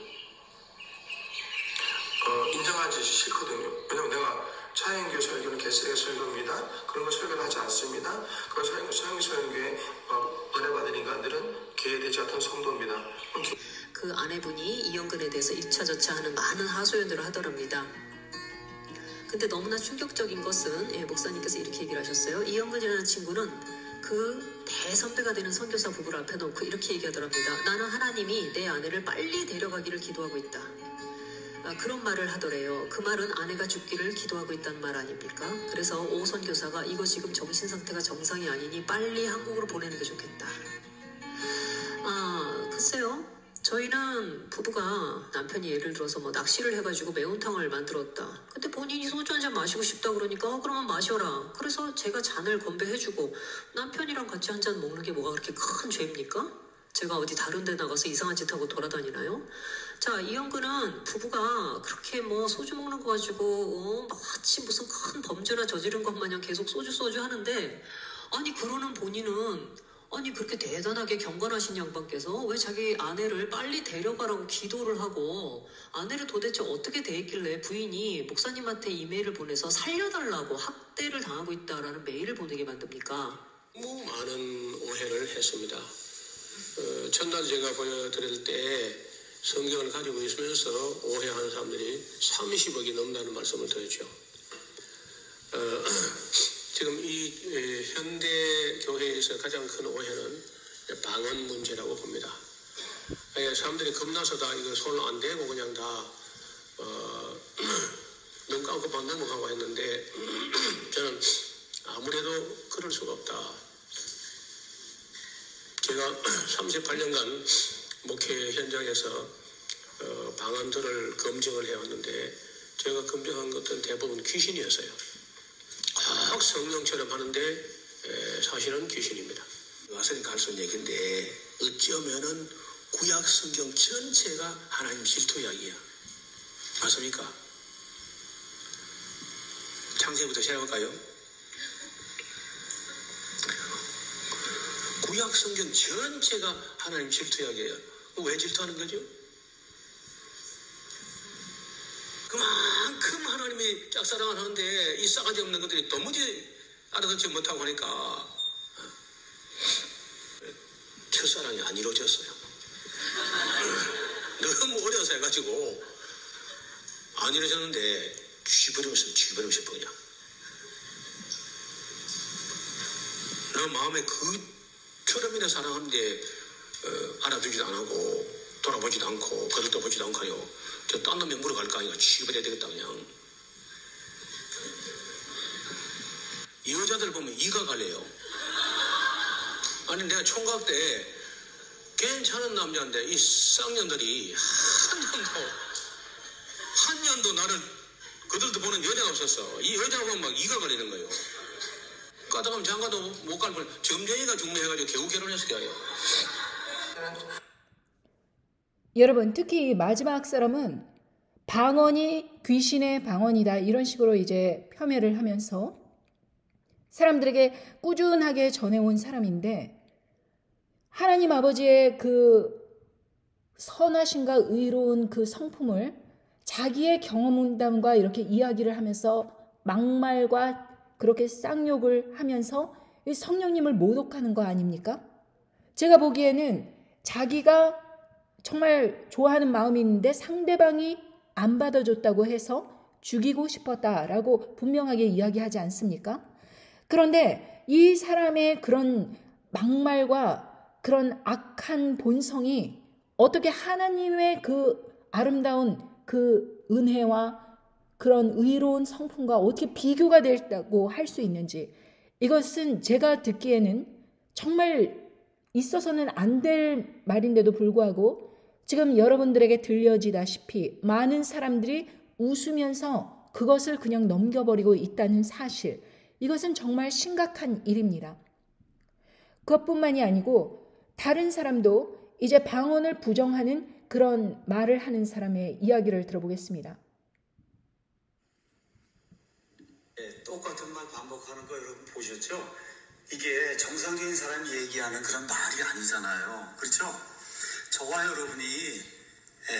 인정하지 싫거든요. 왜냐면 내가 차영규 설교는 개쓰레기 설교입니다. 그런 거 설교를 하지 않습니다. 그 차영규 설교에 은혜 받은 인간들은 개되지 않던 성도입니다. 그 아내분이 이영근에 대해서 이차저차 하는 많은 하소연들을 하더랍니다. 근데 너무나 충격적인 것은 목사님께서 이렇게 얘기를 하셨어요. 이영근이라는 친구는 그 대선배가 되는 선교사 부부를 앞에 놓고 이렇게 얘기하더랍니다. 나는 하나님이 내 아내를 빨리 데려가기를 기도하고 있다. 그런 말을 하더래요. 그 말은 아내가 죽기를 기도하고 있다는 말 아닙니까? 그래서 오 선교사가 이거 지금 정신 상태가 정상이 아니니 빨리 한국으로 보내는 게 좋겠다. 글쎄요. 저희는 부부가 남편이 예를 들어서 뭐 낚시를 해가지고 매운탕을 만들었다. 근데 본인이 소주 한잔 마시고 싶다 그러니까 그러면 마셔라. 그래서 제가 잔을 건배해주고 남편이랑 같이 한 잔 먹는 게 뭐가 그렇게 큰 죄입니까? 제가 어디 다른 데 나가서 이상한 짓 하고 돌아다니나요? 자, 이영근은 부부가 그렇게 뭐 소주 먹는 거 가지고 마치 무슨 큰 범죄나 저지른 것 마냥 계속 소주 하는데 아니 그러는 본인은 아니 그렇게 대단하게 경건하신 양반께서 왜 자기 아내를 빨리 데려가라고 기도를 하고 아내를 도대체 어떻게 대했길래 부인이 목사님한테 이메일을 보내서 살려달라고 학대를 당하고 있다라는 메일을 보내게 만듭니까? 너무 많은 오해를 했습니다. 첫날 제가 보여드릴 때 성경을 가지고 있으면서 오해하는 사람들이 30억이 넘는다는 말씀을 드렸죠. 지금 이 현대 교회에서 가장 큰 오해는 방언 문제라고 봅니다. 사람들이 겁나서 다 이거 손 안 대고 그냥 다 눈 감고 방 넘어가고 했는데 저는 아무래도 그럴 수가 없다. 제가 38년간 목회 현장에서 방언들을 검증을 해왔는데 제가 검증한 것들은 대부분 귀신이었어요. 꼭 성령처럼 하는데 사실은 귀신입니다. 와서는 갈수 얘기인데 어쩌면은 구약 성경 전체가 하나님 질투 이야기야. 맞습니까? 창세기부터 시작할까요? 구약 성경 전체가 하나님 질투 이야기예요. 왜 질투하는 거죠? 그만큼 하나님이 짝사랑을 하는데 이 싸가지 없는 것들이 도무지 알아듣지 못하고 하니까 첫사랑이 안 이루어졌어요. 너무 어려서 해가지고 안 이루어졌는데 쥐버리고 싶어 그냥. 너 마음에 그처럼 이나 사랑하는데 알아두지도 안 하고 돌아보지도 않고 거들떠보지도 않고요. 저 딴 놈에 물어갈 거 아니야. 쥐버려야 되겠다 그냥. 여자들 보면 이가 갈래요. 아니 내가 총각 때 괜찮은 남자인데 이 쌍년들이 한 년도 나를 그들도 보는 여자가 없었어. 이 여자가 보면 막 이가 갈리는 거예요. 까다가면 장가도 못 갈 뻔. 점쟁이가 중매해가지고 겨우 결혼했어요. 여러분, 특히 이 마지막 사람은 방언이 귀신의 방언이다 이런 식으로 이제 폄훼를 하면서 사람들에게 꾸준하게 전해온 사람인데 하나님 아버지의 그 선하신가 의로운 그 성품을 자기의 경험담과 이렇게 이야기를 하면서 막말과 그렇게 쌍욕을 하면서 이 성령님을 모독하는 거 아닙니까? 제가 보기에는 자기가 정말 좋아하는 마음이 있는데 상대방이 안 받아줬다고 해서 죽이고 싶었다라고 분명하게 이야기하지 않습니까? 그런데 이 사람의 그런 막말과 그런 악한 본성이 어떻게 하나님의 그 아름다운 그 은혜와 그런 의로운 성품과 어떻게 비교가 됐다고 할 수 있는지, 이것은 제가 듣기에는 정말 있어서는 안 될 말인데도 불구하고 지금 여러분들에게 들려지다시피 많은 사람들이 웃으면서 그것을 그냥 넘겨버리고 있다는 사실, 이것은 정말 심각한 일입니다. 그것뿐만이 아니고 다른 사람도 이제 방언을 부정하는 그런 말을 하는 사람의 이야기를 들어보겠습니다. 네, 똑같은 말 반복하는 거 여러분 보셨죠? 이게 정상적인 사람이 얘기하는 그런 말이 아니잖아요. 그렇죠? 저와 여러분이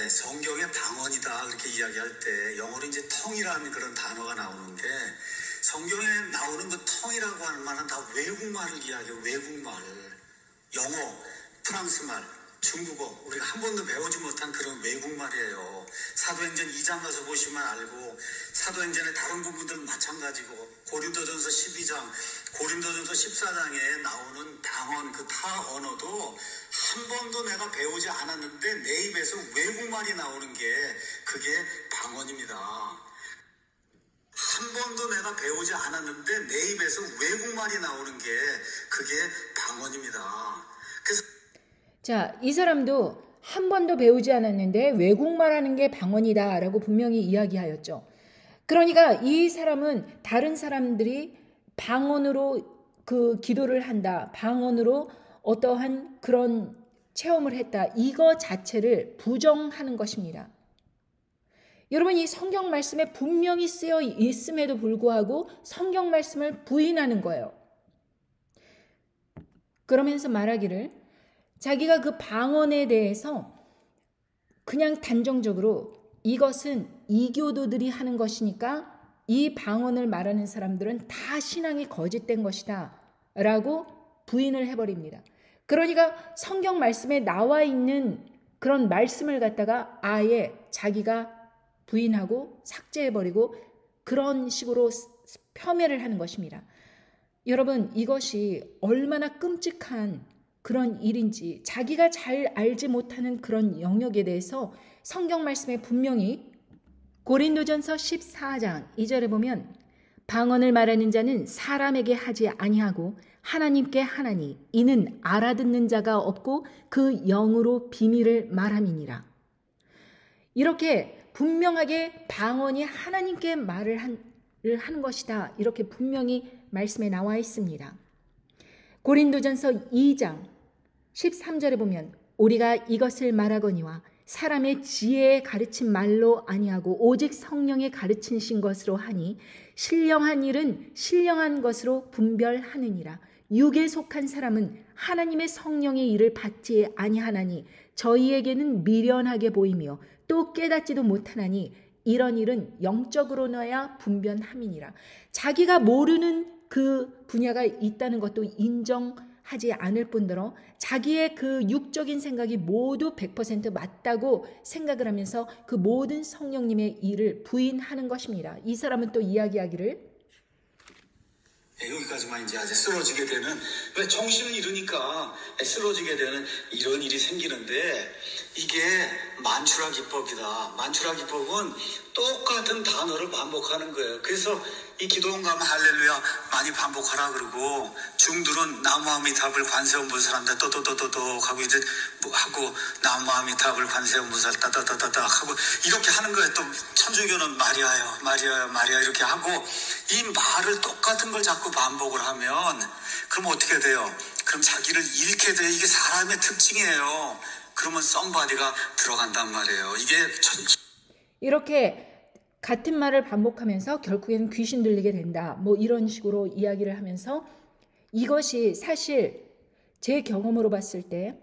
성경의 방언이다 그렇게 이야기할 때 영어로 이제 텅이라는 그런 단어가 나오는데 성경에 나오는 그 텅이라고 하는 말은 다 외국말을 이야기해요. 외국말을. 영어, 프랑스말, 중국어, 우리가 한 번도 배우지 못한 그런 외국말이에요. 사도행전 2장 가서 보시면 알고, 사도행전의 다른 부분들 마찬가지고, 고린도전서 12장, 고린도전서 14장에 나오는 방언, 그 타 언어도 한 번도 내가 배우지 않았는데 내 입에서 외국말이 나오는 게 그게 방언입니다. 한 번도 내가 배우지 않았는데 내 입에서 외국말이 나오는 게 그게 방언입니다. 그래서 자, 이 사람도 한 번도 배우지 않았는데 외국말 하는 게 방언이다 라고 분명히 이야기하였죠. 그러니까 이 사람은 다른 사람들이 방언으로 그 기도를 한다, 방언으로 어떠한 그런 체험을 했다, 이거 자체를 부정하는 것입니다. 여러분, 이 성경 말씀에 분명히 쓰여 있음에도 불구하고 성경 말씀을 부인하는 거예요. 그러면서 말하기를 자기가 그 방언에 대해서 그냥 단정적으로 이것은 이교도들이 하는 것이니까 이 방언을 말하는 사람들은 다 신앙이 거짓된 것이다 라고 부인을 해버립니다. 그러니까 성경 말씀에 나와 있는 그런 말씀을 갖다가 아예 자기가 부인하고 삭제해버리고 그런 식으로 폄훼를 하는 것입니다. 여러분, 이것이 얼마나 끔찍한 그런 일인지, 자기가 잘 알지 못하는 그런 영역에 대해서 성경 말씀에 분명히 고린도전서 14장 2절에 보면 방언을 말하는 자는 사람에게 하지 아니하고 하나님께 하나니 이는 알아듣는 자가 없고 그 영으로 비밀을 말함이니라. 이렇게 분명하게 방언이 하나님께 말을 하는 것이다, 이렇게 분명히 말씀에 나와 있습니다. 고린도전서 2장 13절에 보면 우리가 이것을 말하거니와 사람의 지혜에 가르친 말로 아니하고 오직 성령에 가르치신 것으로 하니 신령한 일은 신령한 것으로 분별하느니라. 육에 속한 사람은 하나님의 성령의 일을 받지 아니하나니 저희에게는 미련하게 보이며 또 깨닫지도 못하나니 이런 일은 영적으로나야 분별함이니라. 자기가 모르는 그 분야가 있다는 것도 인정하지 않을 뿐더러 자기의 그 육적인 생각이 모두 100% 맞다고 생각을 하면서 그 모든 성령님의 일을 부인하는 것입니다. 이 사람은 또 이야기하기를 여기까지만 이제 아주 쓰러지게 되는, 왜 정신을 잃으니까 쓰러지게 되는 이런 일이 생기는데, 이게 만추라 기법이다. 만추라 기법은 똑같은 단어를 반복하는 거예요. 그래서 이 기도원 가면 할렐루야 많이 반복하라 그러고, 중들은 나무아미탑을 관세음 보살한다 또또또또또 하고 이제 뭐 하고 나무아미탑을 관세음 보살 따따따따따 하고 이렇게 하는 거예요. 또 천주교는 마리아요 마리아요 마리아 이렇게 하고, 이 말을 똑같은 걸 자꾸 반복을 하면 그럼 어떻게 돼요? 그럼 자기를 잃게 돼요. 이게 사람의 특징이에요. 그러면 썸바디가 들어간단 말이에요. 이게 이렇게 같은 말을 반복하면서 결국에는 귀신 들리게 된다, 뭐 이런 식으로 이야기를 하면서, 이것이 사실 제 경험으로 봤을 때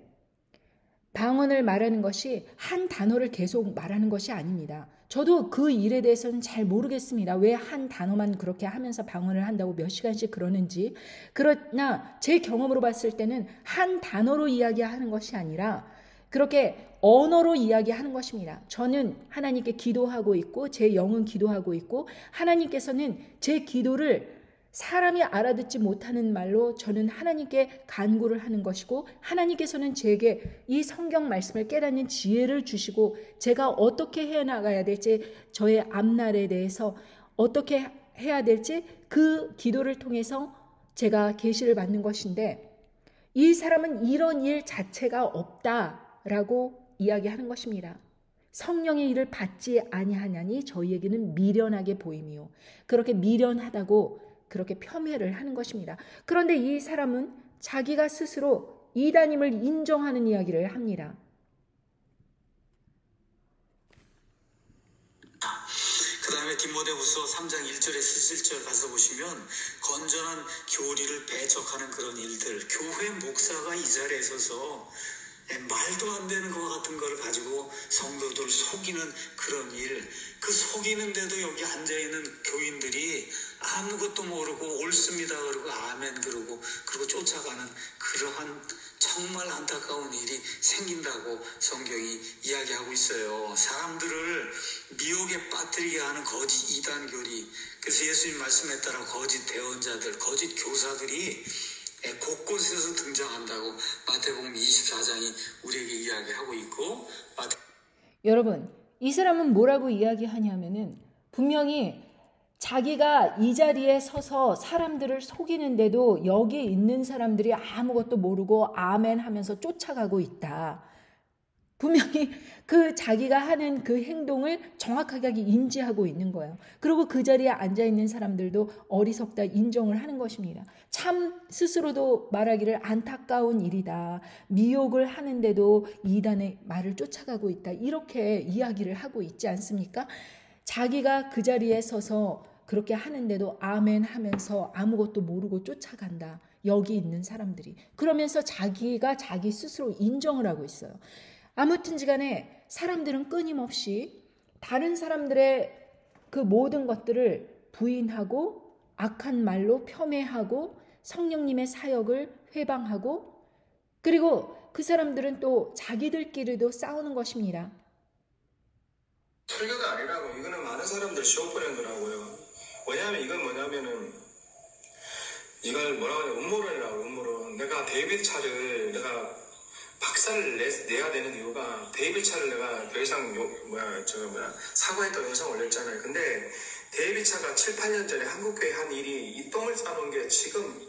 방언을 말하는 것이 한 단어를 계속 말하는 것이 아닙니다. 저도 그 일에 대해서는 잘 모르겠습니다. 왜 한 단어만 그렇게 하면서 방언을 한다고 몇 시간씩 그러는지. 그러나 제 경험으로 봤을 때는 한 단어로 이야기하는 것이 아니라 그렇게 언어로 이야기하는 것입니다. 저는 하나님께 기도하고 있고 제 영은 기도하고 있고, 하나님께서는 제 기도를 사람이 알아듣지 못하는 말로 저는 하나님께 간구를 하는 것이고, 하나님께서는 제게 이 성경 말씀을 깨닫는 지혜를 주시고 제가 어떻게 해나가야 될지, 저의 앞날에 대해서 어떻게 해야 될지 그 기도를 통해서 제가 계시를 받는 것인데, 이 사람은 이런 일 자체가 없다라고 이야기하는 것입니다. 성령의 일을 받지 아니하냐니 저희에게는 미련하게 보임이요. 그렇게 미련하다고 그렇게 폄훼를 하는 것입니다. 그런데 이 사람은 자기가 스스로 이단임을 인정하는 이야기를 합니다. 그 다음에 디모데후서 3장 1절에서 7절 가서 보시면 건전한 교리를 배척하는 그런 일들, 교회 목사가 이 자리에 서서 말도 안 되는 것 같은 걸 가지고 성도들을 속이는 그런 일, 그 속이는데도 여기 앉아있는 교인들이 아무것도 모르고 옳습니다 그러고 아멘 그러고 그리고 쫓아가는 그러한 정말 안타까운 일이 생긴다고 성경이 이야기하고 있어요. 사람들을 미혹에 빠뜨리게 하는 거짓 이단교리, 그래서 예수님 말씀에 따라 거짓 대언자들, 거짓 교사들이 곳곳에서 등장한다고 마태복음 24장이 우리에게 이야기하고 있고, 여러분, 이 사람은 뭐라고 이야기하냐면은 분명히 자기가 이 자리에 서서 사람들을 속이는데도 여기 있는 사람들이 아무것도 모르고 아멘 하면서 쫓아가고 있다. 분명히 그 자기가 하는 그 행동을 정확하게 인지하고 있는 거예요. 그리고 그 자리에 앉아있는 사람들도 어리석다 인정을 하는 것입니다. 참 스스로도 말하기를 안타까운 일이다. 미혹을 하는데도 이단의 말을 쫓아가고 있다. 이렇게 이야기를 하고 있지 않습니까? 자기가 그 자리에 서서 그렇게 하는데도 아멘 하면서 아무것도 모르고 쫓아간다. 여기 있는 사람들이. 그러면서 자기가 자기 스스로 인정을 하고 있어요. 아무튼지 간에 사람들은 끊임없이 다른 사람들의 그 모든 것들을 부인하고 악한 말로 폄훼하고 성령님의 사역을 회방하고, 그리고 그 사람들은 또 자기들끼리도 싸우는 것입니다. 설교가 아니라고, 이거는 많은 사람들 시험 보낸 거라고요. 왜냐하면 이건 뭐냐면은 이걸 뭐라고 하냐, 음모론이라고. 음모론. 내가 데이비드 차를 내가 박살을 내야 되는 이유가, 데이비드 차를 내가 더 이상 사과했던 영상 올렸잖아요. 근데 데이비드 차가 7, 8년 전에 한국교회 한 일이 이 똥을 싸놓은 게, 지금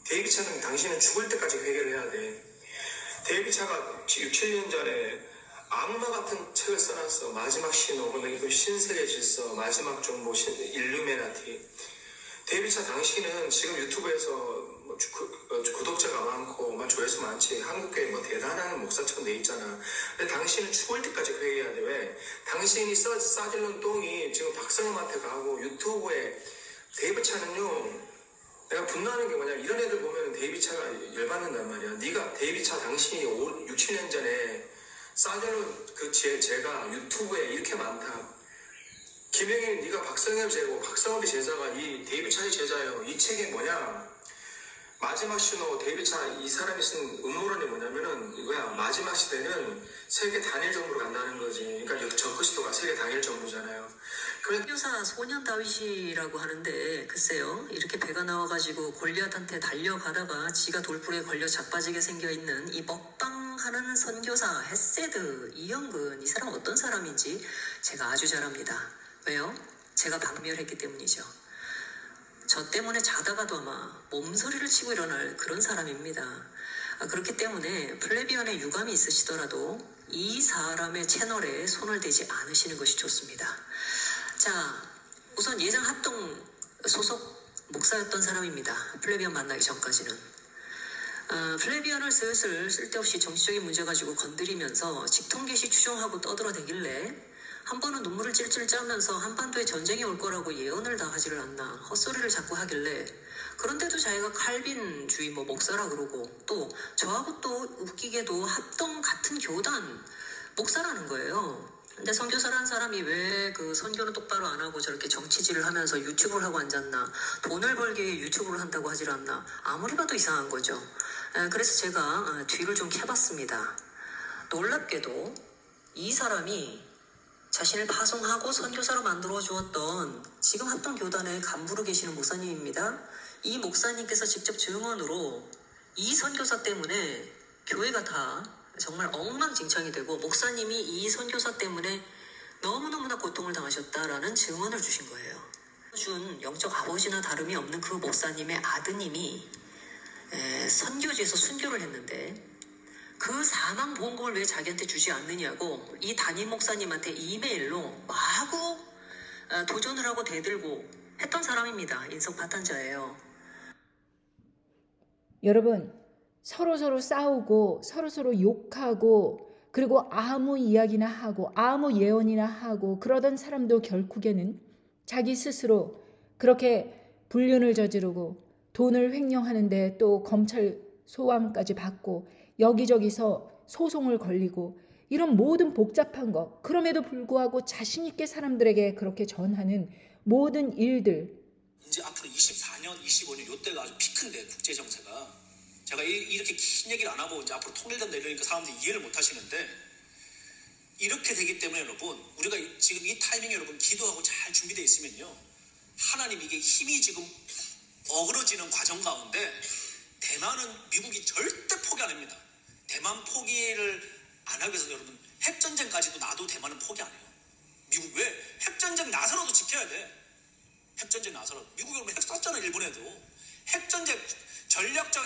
데이비드 차는 당신은 죽을 때까지 회개를 해야 돼. 데이비드 차가 6, 7년 전에 악마 같은 책을 써놨어. 마지막 신호, 그 신세의 질서, 마지막 정보, 일루미나티. 데이비드 차 당신은 지금 유튜브에서 구독자가 많고 조회수 많지, 한국교회 대단한 목사처럼 돼 있잖아. 근데 당신은 죽을 때까지 회개해야 돼. 왜? 당신이 싸질른 똥이 지금 박성음한테 가고 유튜브에, 데이비드 차는요, 내가 분노하는 게 뭐냐면, 이런 애들 보면 데이비드 차가 열받는단 말이야. 네가 데이비드 차 당신이 6, 7년 전에 싸질른 그 죄가 유튜브에 이렇게 많다. 김영일, 네가 박성엽 제고, 박성엽이 제자가 이 데이비드 차의 제자예요. 이 책이 뭐냐? 마지막 신호, 데이비드 차 이 사람이 쓴 음모론이 뭐냐면은 이거야. 마지막 시대는 세계 단일 정부로 간다는 거지. 그러니까 적그리스도가 세계 단일 정부잖아요. 선교사 소년 다윗이라고 하는데, 글쎄요, 이렇게 배가 나와가지고 골리앗한테 달려가다가 지가 돌불에 걸려 자빠지게 생겨있는 이 먹방하는 선교사 헤세드 이영근, 이 사람 어떤 사람인지 제가 아주 잘 압니다. 왜요? 제가 박멸했기 때문이죠. 저 때문에 자다가도 아마 몸서리를 치고 일어날 그런 사람입니다. 그렇기 때문에 플레비안에 유감이 있으시더라도 이 사람의 채널에 손을 대지 않으시는 것이 좋습니다. 자, 우선 예장 합동 소속 목사였던 사람입니다. 플레비안 만나기 전까지는. 플레비안을 슬슬 쓸데없이 정치적인 문제 가지고 건드리면서 직통계시 추종하고 떠들어대길래 한 번은 눈물을 찔찔 짜면서 한반도에 전쟁이 올 거라고 예언을 다 하지를 않나 헛소리를 자꾸 하길래, 그런데도 자기가 칼빈주의 목사라 그러고, 또 저하고 또 웃기게도 합동 같은 교단 목사라는 거예요. 근데 선교사라는 사람이 왜 그 선교는 똑바로 안 하고 저렇게 정치질을 하면서 유튜브를 하고 앉았나, 돈을 벌기 위해 유튜브를 한다고 하질 않나, 아무리 봐도 이상한 거죠. 그래서 제가 뒤를 좀 캐봤습니다. 놀랍게도 이 사람이 자신을 파송하고 선교사로 만들어 주었던 지금 합동교단의 간부로 계시는 목사님입니다. 이 목사님께서 직접 증언으로 이 선교사 때문에 교회가 다 정말 엉망진창이 되고, 목사님이 이 선교사 때문에 너무너무나 고통을 당하셨다라는 증언을 주신 거예요. 준 영적 아버지나 다름이 없는 그 목사님의 아드님이 선교지에서 순교를 했는데, 그 사망보험금을 왜 자기한테 주지 않느냐고 이 담임 목사님한테 이메일로 마구 도전을 하고 대들고 했던 사람입니다. 인석파탄자예요. 여러분, 서로 싸우고 서로 욕하고, 그리고 아무 이야기나 하고 아무 예언이나 하고 그러던 사람도 결국에는 자기 스스로 그렇게 불륜을 저지르고 돈을 횡령하는데 또 검찰 소환까지 받고 여기저기서 소송을 걸리고, 이런 모든 복잡한 것, 그럼에도 불구하고 자신 있게 사람들에게 그렇게 전하는 모든 일들. 이제 앞으로 24년, 25년 이때가 아주 피크인데, 국제 정세가 제가 이렇게 긴 얘기를 안 하고 이제 앞으로 통일된다 이러니까 사람들이 이해를 못 하시는데, 이렇게 되기 때문에 여러분, 우리가 지금 이 타이밍에 여러분 기도하고 잘 준비되어 있으면요, 하나님 이게 힘이 지금 어그러지는 과정 가운데 대만은 미국이 절대 포기 안 합니다. 대만 포기를 안 하기 위해서 여러분 핵전쟁까지도 놔도 대만은 포기 안 해요. 미국 왜? 핵전쟁 나서라도 지켜야 돼. 핵전쟁 나서라도. 미국이 여러분 핵 쐈잖아, 일본에도. 핵전쟁 전략적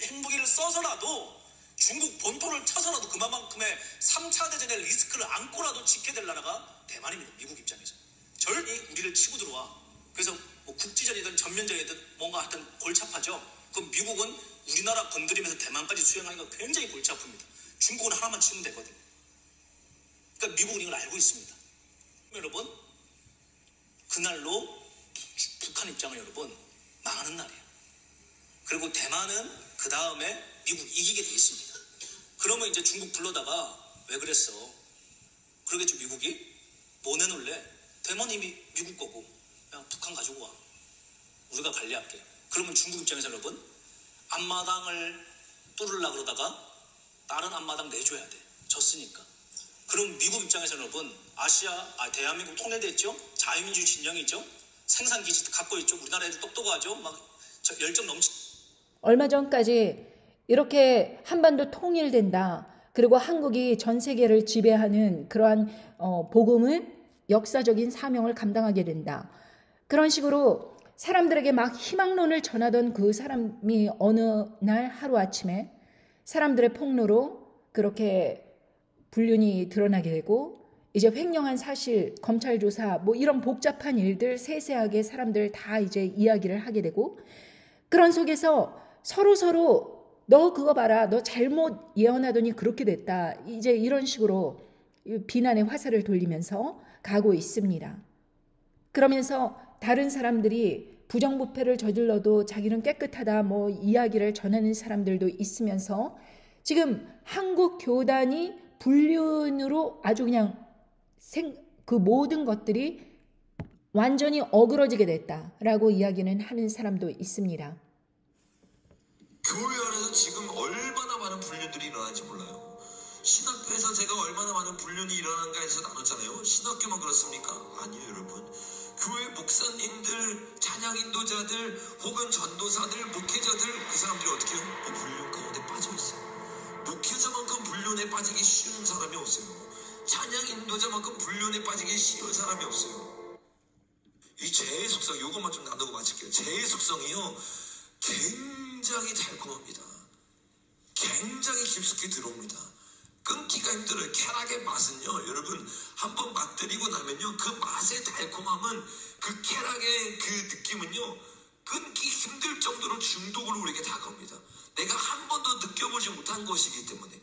핵무기를 써서라도 중국 본토를 쳐서라도 그만큼의 3차 대전의 리스크를 안고라도 지켜야 될 나라가 대만입니다. 미국 입장에서. 절이 우리를 치고 들어와. 그래서 뭐 국지전이든 전면전이든 뭔가 하여튼 골치 아파죠. 그럼 미국은 우리나라 건드리면서 대만까지 수행하기가 굉장히 골치 아픕니다. 중국은 하나만 치면 되거든요. 그러니까 미국은 이걸 알고 있습니다. 여러분, 그날로 북한 입장은 여러분 망하는 날이에요. 그리고 대만은 그 다음에 미국 이기게 돼 있습니다. 그러면 이제 중국 불러다가 왜 그랬어? 그러겠죠. 미국이 뭐 내놓을래? 대만 이미 미국 거고, 야 북한 가지고 와, 우리가 관리할게. 그러면 중국 입장에서 여러분 앞마당을 뚫으려고 그러다가 다른 앞마당 내줘야 돼. 졌으니까. 그럼 미국 입장에서 여러분 대한민국 통일됐죠? 자유민주 진영이 있죠? 생산기지 갖고 있죠? 우리나라 애들 똑똑하죠? 막 열정 얼마 전까지 이렇게 한반도 통일된다, 그리고 한국이 전 세계를 지배하는 그러한 복음을, 역사적인 사명을 감당하게 된다, 그런 식으로 사람들에게 막 희망론을 전하던 그 사람이 어느 날 하루아침에 사람들의 폭로로 그렇게 불륜이 드러나게 되고, 이제 횡령한 사실, 검찰 조사, 뭐 이런 복잡한 일들 세세하게 사람들 다 이제 이야기를 하게 되고, 그런 속에서 서로 너 그거 봐라, 너 잘못 예언하더니 그렇게 됐다, 이제 이런 식으로 비난의 화살을 돌리면서 가고 있습니다. 그러면서 다른 사람들이 부정부패를 저질러도 자기는 깨끗하다 뭐 이야기를 전하는 사람들도 있으면서 지금 한국 교단이 불륜으로 아주 그냥 그 모든 것들이 완전히 어그러지게 됐다라고 이야기는 하는 사람도 있습니다. 교회 안에서 지금 얼마나 많은 불륜들이 일어나는지 몰라요. 신학교에서 제가 얼마나 많은 불륜이 일어나는가 해서 나눴잖아요. 신학교만 그렇습니까? 아니에요, 여러분. 교회 목사님들, 찬양 인도자들, 혹은 전도사들, 목회자들, 그 사람들이 어떻게 해요? 이 불륜 가운데 빠져 있어요. 목회자만큼 불륜에 빠지기 쉬운 사람이 없어요. 찬양 인도자만큼 불륜에 빠지기 쉬운 사람이 없어요. 이 죄의 속성, 이것만 좀 나누고 마칠게요. 죄의 속성이요, 굉장히 달콤합니다. 굉장히 깊숙이 들어옵니다. 끊기가 힘들어요. 쾌락의 맛은요, 여러분 한번 맛들이고 나면요, 그 맛의 달콤함은, 그 쾌락의 그 느낌은요, 끊기 힘들 정도로 중독으로 우리에게 다가옵니다. 내가 한 번도 느껴보지 못한 것이기 때문에.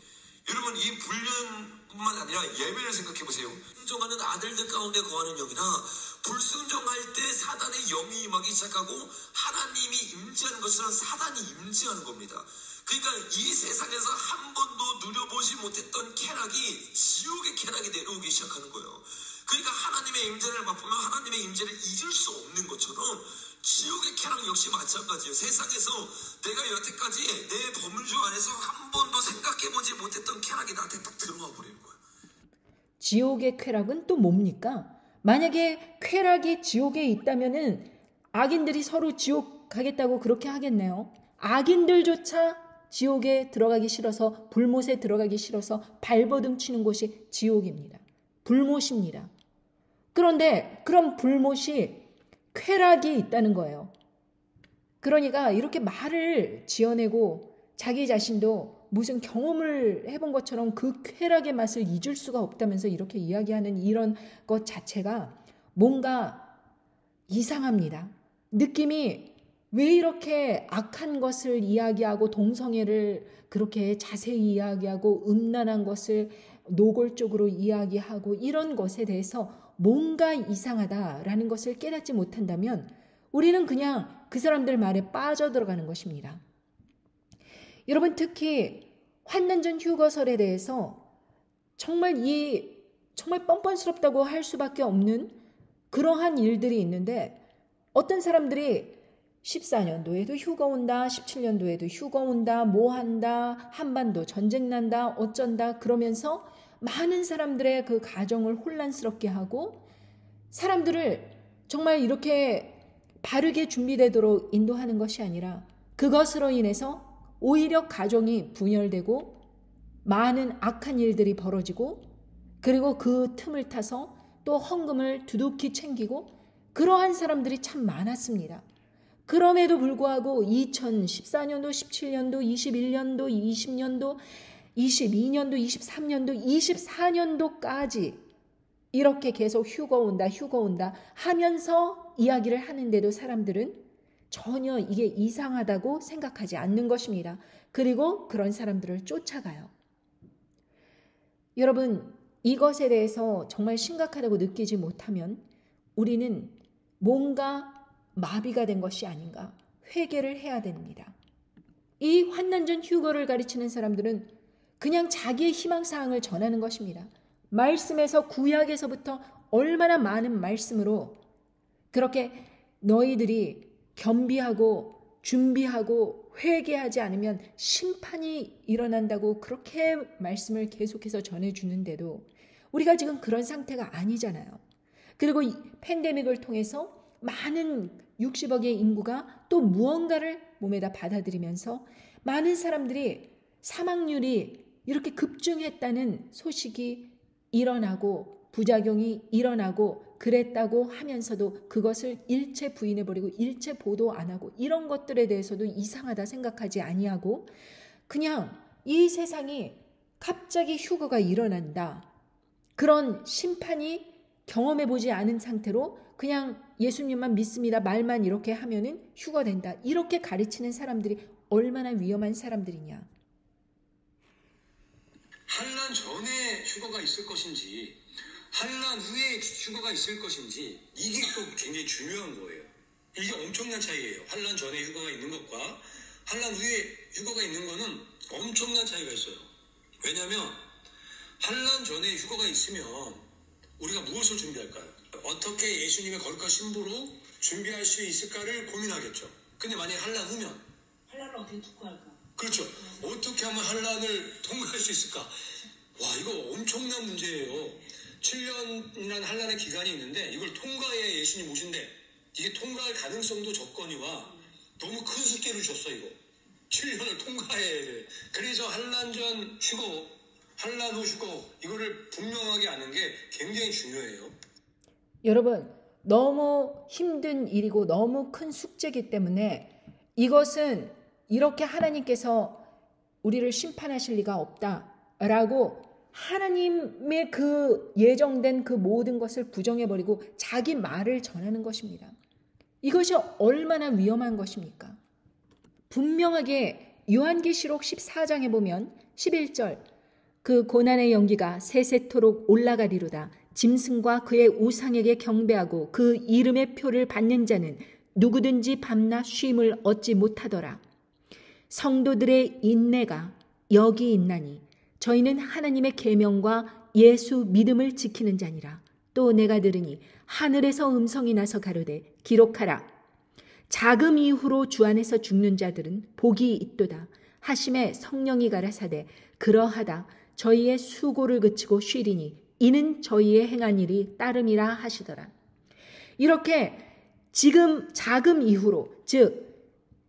여러분, 이 불륜뿐만 아니라 예배를 생각해보세요. 순종하는 아들들 가운데 거하는 영이나 불순종할 때 사단의 영이 임하기 시작하고 하나님이 임재하는 것은 사단이 임재하는 겁니다. 그러니까 이 세상에서 한 번도 누려보지 못했던 쾌락이 지옥의 쾌락이 내려오기 시작하는 거예요. 그러니까 하나님의 임재를 맛보면 하나님의 임재를 잊을 수 없는 것처럼 지옥의 쾌락 역시 마찬가지예요. 세상에서 내가 여태까지 내 범주 안에서 한 번도 생각해보지 못했던 쾌락이 나한테 딱 들어와 버리는 거예요. 지옥의 쾌락은 또 뭡니까? 만약에 쾌락이 지옥에 있다면은 악인들이 서로 지옥 가겠다고 그렇게 하겠네요. 악인들조차 지옥에 들어가기 싫어서, 불못에 들어가기 싫어서 발버둥 치는 곳이 지옥입니다. 불못입니다. 그런데 그런 불못이 쾌락이 있다는 거예요. 그러니까 이렇게 말을 지어내고 자기 자신도 무슨 경험을 해본 것처럼 그 쾌락의 맛을 잊을 수가 없다면서 이렇게 이야기하는 이런 것 자체가 뭔가 이상합니다. 느낌이 왜 이렇게 악한 것을 이야기하고 동성애를 그렇게 자세히 이야기하고 음란한 것을 노골적으로 이야기하고 이런 것에 대해서 뭔가 이상하다라는 것을 깨닫지 못한다면 우리는 그냥 그 사람들 말에 빠져들어가는 것입니다. 여러분, 특히 환난전 휴거설에 대해서 정말 뻔뻔스럽다고 할 수밖에 없는 그러한 일들이 있는데, 어떤 사람들이 14년도에도 휴가 온다, 17년도에도 휴가 온다, 뭐 한다, 한반도 전쟁 난다, 어쩐다 그러면서 많은 사람들의 그 가정을 혼란스럽게 하고 사람들을 정말 이렇게 바르게 준비되도록 인도하는 것이 아니라 그것으로 인해서 오히려 가정이 분열되고 많은 악한 일들이 벌어지고 그리고 그 틈을 타서 또 헌금을 두둑히 챙기고 그러한 사람들이 참 많았습니다. 그럼에도 불구하고 2014년도, 17년도, 21년도, 20년도, 22년도, 23년도, 24년도까지 이렇게 계속 휴가 온다 하면서 이야기를 하는데도 사람들은 전혀 이게 이상하다고 생각하지 않는 것입니다. 그리고 그런 사람들을 쫓아가요. 여러분, 이것에 대해서 정말 심각하다고 느끼지 못하면 우리는 뭔가 마비가 된 것이 아닌가 회개를 해야 됩니다. 이 환난전 휴거를 가르치는 사람들은 그냥 자기의 희망사항을 전하는 것입니다. 말씀에서 구약에서부터 얼마나 많은 말씀으로 그렇게 너희들이 겸비하고 준비하고 회개하지 않으면 심판이 일어난다고 그렇게 말씀을 계속해서 전해주는데도 우리가 지금 그런 상태가 아니잖아요. 그리고 이 팬데믹을 통해서 많은 60억의 인구가 또 무언가를 몸에다 받아들이면서 많은 사람들이 사망률이 이렇게 급증했다는 소식이 일어나고 부작용이 일어나고 그랬다고 하면서도 그것을 일체 부인해버리고 일체 보도 안 하고 이런 것들에 대해서도 이상하다 생각하지 아니하고 그냥 이 세상이 갑자기 휴거가 일어난다. 그런 심판이 경험해보지 않은 상태로 그냥 예수님만 믿습니다. 말만 이렇게 하면은 휴거된다. 이렇게 가르치는 사람들이 얼마나 위험한 사람들이냐. 환난 전에 휴거가 있을 것인지 환난 후에 휴거가 있을 것인지 이게 또 굉장히 중요한 거예요. 이게 엄청난 차이예요. 환난 전에 휴거가 있는 것과 환난 후에 휴거가 있는 거는 엄청난 차이가 있어요. 왜냐하면 환난 전에 휴거가 있으면 우리가 무엇을 준비할까요? 어떻게 예수님의 거룩한 신부로 준비할 수 있을까를 고민하겠죠. 근데 만약에 환난 후면 환난을 어떻게 통과할까? 그렇죠. 어떻게 하면 환난을 통과할 수 있을까? 와, 이거 엄청난 문제예요. 7년이라는 환난의 기간이 있는데 이걸 통과해야 예수님 오신대. 이게 통과할 가능성도 조건이와 너무 큰 숙제를 줬어 이거. 7년을 통과해야 돼. 그래서 환난 전 휴거, 환난 후 휴거 이거를 분명하게 아는 게 굉장히 중요해요. 여러분, 너무 힘든 일이고 너무 큰 숙제이기 때문에 이것은 이렇게 하나님께서 우리를 심판하실 리가 없다라고 하나님의 그 예정된 그 모든 것을 부정해버리고 자기 말을 전하는 것입니다. 이것이 얼마나 위험한 것입니까? 분명하게 요한계시록 14장에 보면 11절 그 고난의 연기가 세세토록 올라가리로다. 짐승과 그의 우상에게 경배하고 그 이름의 표를 받는 자는 누구든지 밤낮 쉼을 얻지 못하더라. 성도들의 인내가 여기 있나니 저희는 하나님의 계명과 예수 믿음을 지키는 자니라. 또 내가 들으니 하늘에서 음성이 나서 가로되 기록하라. 자금 이후로 주 안에서 죽는 자들은 복이 있도다 하심에 성령이 가라사대 그러하다 저희의 수고를 그치고 쉬리니 이는 저희의 행한 일이 따름이라 하시더라. 이렇게 지금 자금 이후로 즉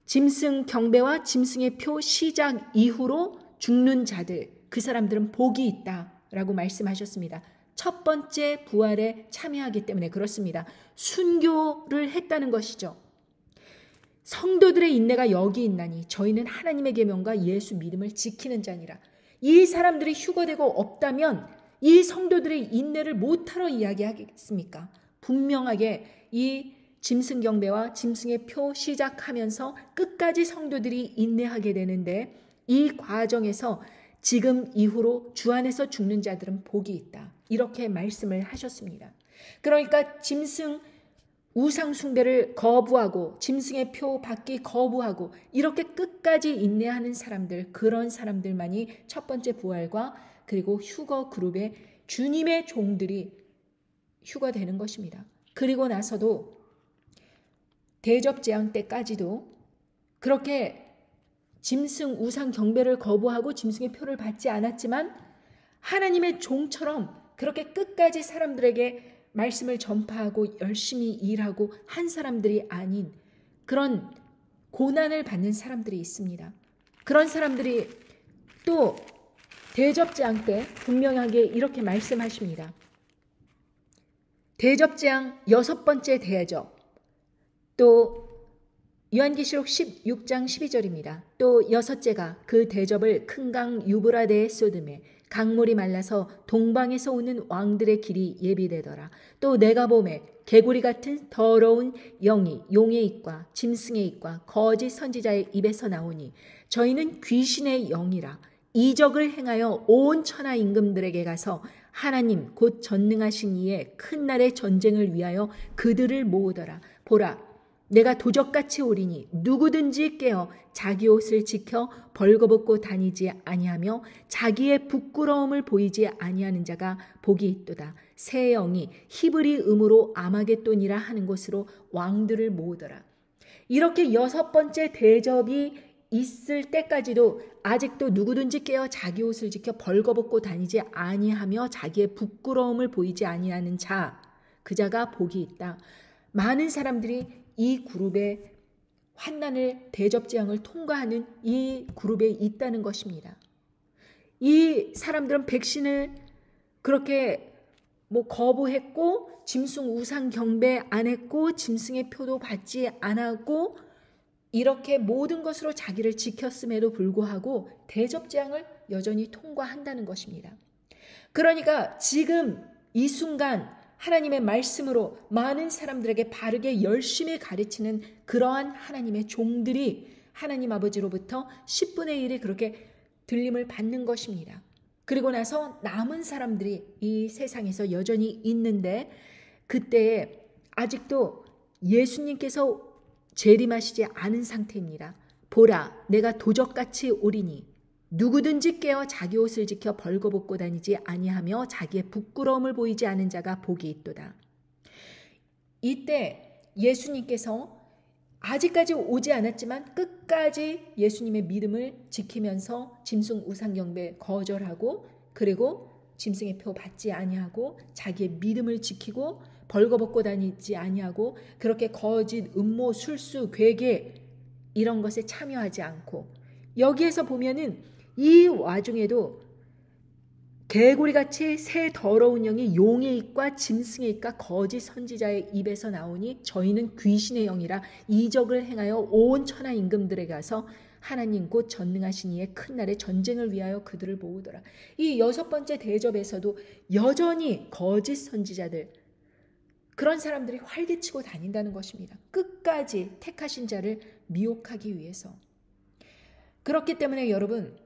짐승 경배와 짐승의 표 시작 이후로 죽는 자들 그 사람들은 복이 있다라고 말씀하셨습니다. 첫 번째 부활에 참여하기 때문에 그렇습니다. 순교를 했다는 것이죠. 성도들의 인내가 여기 있나니 저희는 하나님의 계명과 예수 믿음을 지키는 자니라. 이 사람들이 휴거되고 없다면 이 성도들의 인내를 못하러 이야기하겠습니까? 분명하게 이 짐승 경배와 짐승의 표 시작하면서 끝까지 성도들이 인내하게 되는데 이 과정에서 지금 이후로 주 안에서 죽는 자들은 복이 있다. 이렇게 말씀을 하셨습니다. 그러니까 짐승 우상 숭배를 거부하고 짐승의 표 받기 거부하고 이렇게 끝까지 인내하는 사람들, 그런 사람들만이 첫 번째 부활과 그리고 휴거 그룹의 주님의 종들이 휴거되는 것입니다. 그리고 나서도 대접재앙 때까지도 그렇게 짐승 우상 경배를 거부하고 짐승의 표를 받지 않았지만 하나님의 종처럼 그렇게 끝까지 사람들에게 말씀을 전파하고 열심히 일하고 한 사람들이 아닌 그런 고난을 받는 사람들이 있습니다. 그런 사람들이 또 대접재앙 때 분명하게 이렇게 말씀하십니다. 대접재앙 6번째 대접, 또 요한계시록 16장 12절입니다. 또 6째가 그 대접을 큰 강 유브라데에 쏟음에 강물이 말라서 동방에서 오는 왕들의 길이 예비되더라. 또 내가 보매 개구리 같은 더러운 영이 용의 입과 짐승의 입과 거짓 선지자의 입에서 나오니 저희는 귀신의 영이라. 이적을 행하여 온 천하 임금들에게 가서 하나님 곧 전능하신 이의 큰 날의 전쟁을 위하여 그들을 모으더라. 보라, 내가 도적같이 오리니 누구든지 깨어 자기 옷을 지켜 벌거벗고 다니지 아니하며 자기의 부끄러움을 보이지 아니하는 자가 복이 있도다. 새 영이 히브리 음으로 아마겟돈이라 하는 곳으로 왕들을 모으더라. 이렇게 6번째 대접이 있을 때까지도 아직도 누구든지 깨어 자기 옷을 지켜 벌거벗고 다니지 아니하며 자기의 부끄러움을 보이지 아니하는 자, 그 자가 복이 있다. 많은 사람들이 이 그룹의 환난을 대접재앙을 통과하는 이 그룹에 있다는 것입니다. 이 사람들은 백신을 그렇게 거부했고 짐승 우상 경배 안 했고 짐승의 표도 받지 않았고 이렇게 모든 것으로 자기를 지켰음에도 불구하고 대접재앙을 여전히 통과한다는 것입니다. 그러니까 지금 이 순간 하나님의 말씀으로 많은 사람들에게 바르게 열심히 가르치는 그러한 하나님의 종들이 하나님 아버지로부터 10분의 1이 그렇게 들림을 받는 것입니다. 그리고 나서 남은 사람들이 이 세상에서 여전히 있는데 그때에 아직도 예수님께서 재림하시지 않은 상태입니다. 보라, 내가 도적같이 오리니 누구든지 깨어 자기 옷을 지켜 벌거벗고 다니지 아니하며 자기의 부끄러움을 보이지 않은 자가 복이 있도다. 이때 예수님께서 아직까지 오지 않았지만 끝까지 예수님의 믿음을 지키면서 짐승 우상 경배 거절하고 그리고 짐승의 표 받지 아니하고 자기의 믿음을 지키고 벌거벗고 다니지 아니하고 그렇게 거짓 음모 술수 괴계 이런 것에 참여하지 않고 여기에서 보면은 이 와중에도 개구리같이 새 더러운 영이 용의 입과 짐승의 입과 거짓 선지자의 입에서 나오니 저희는 귀신의 영이라 이적을 행하여 온 천하 임금들에게 가서 하나님 곧 전능하신 이의 큰 날의 전쟁을 위하여 그들을 모으더라. 이 6번째 대접에서도 여전히 거짓 선지자들 그런 사람들이 활개치고 다닌다는 것입니다. 끝까지 택하신 자를 미혹하기 위해서. 그렇기 때문에 여러분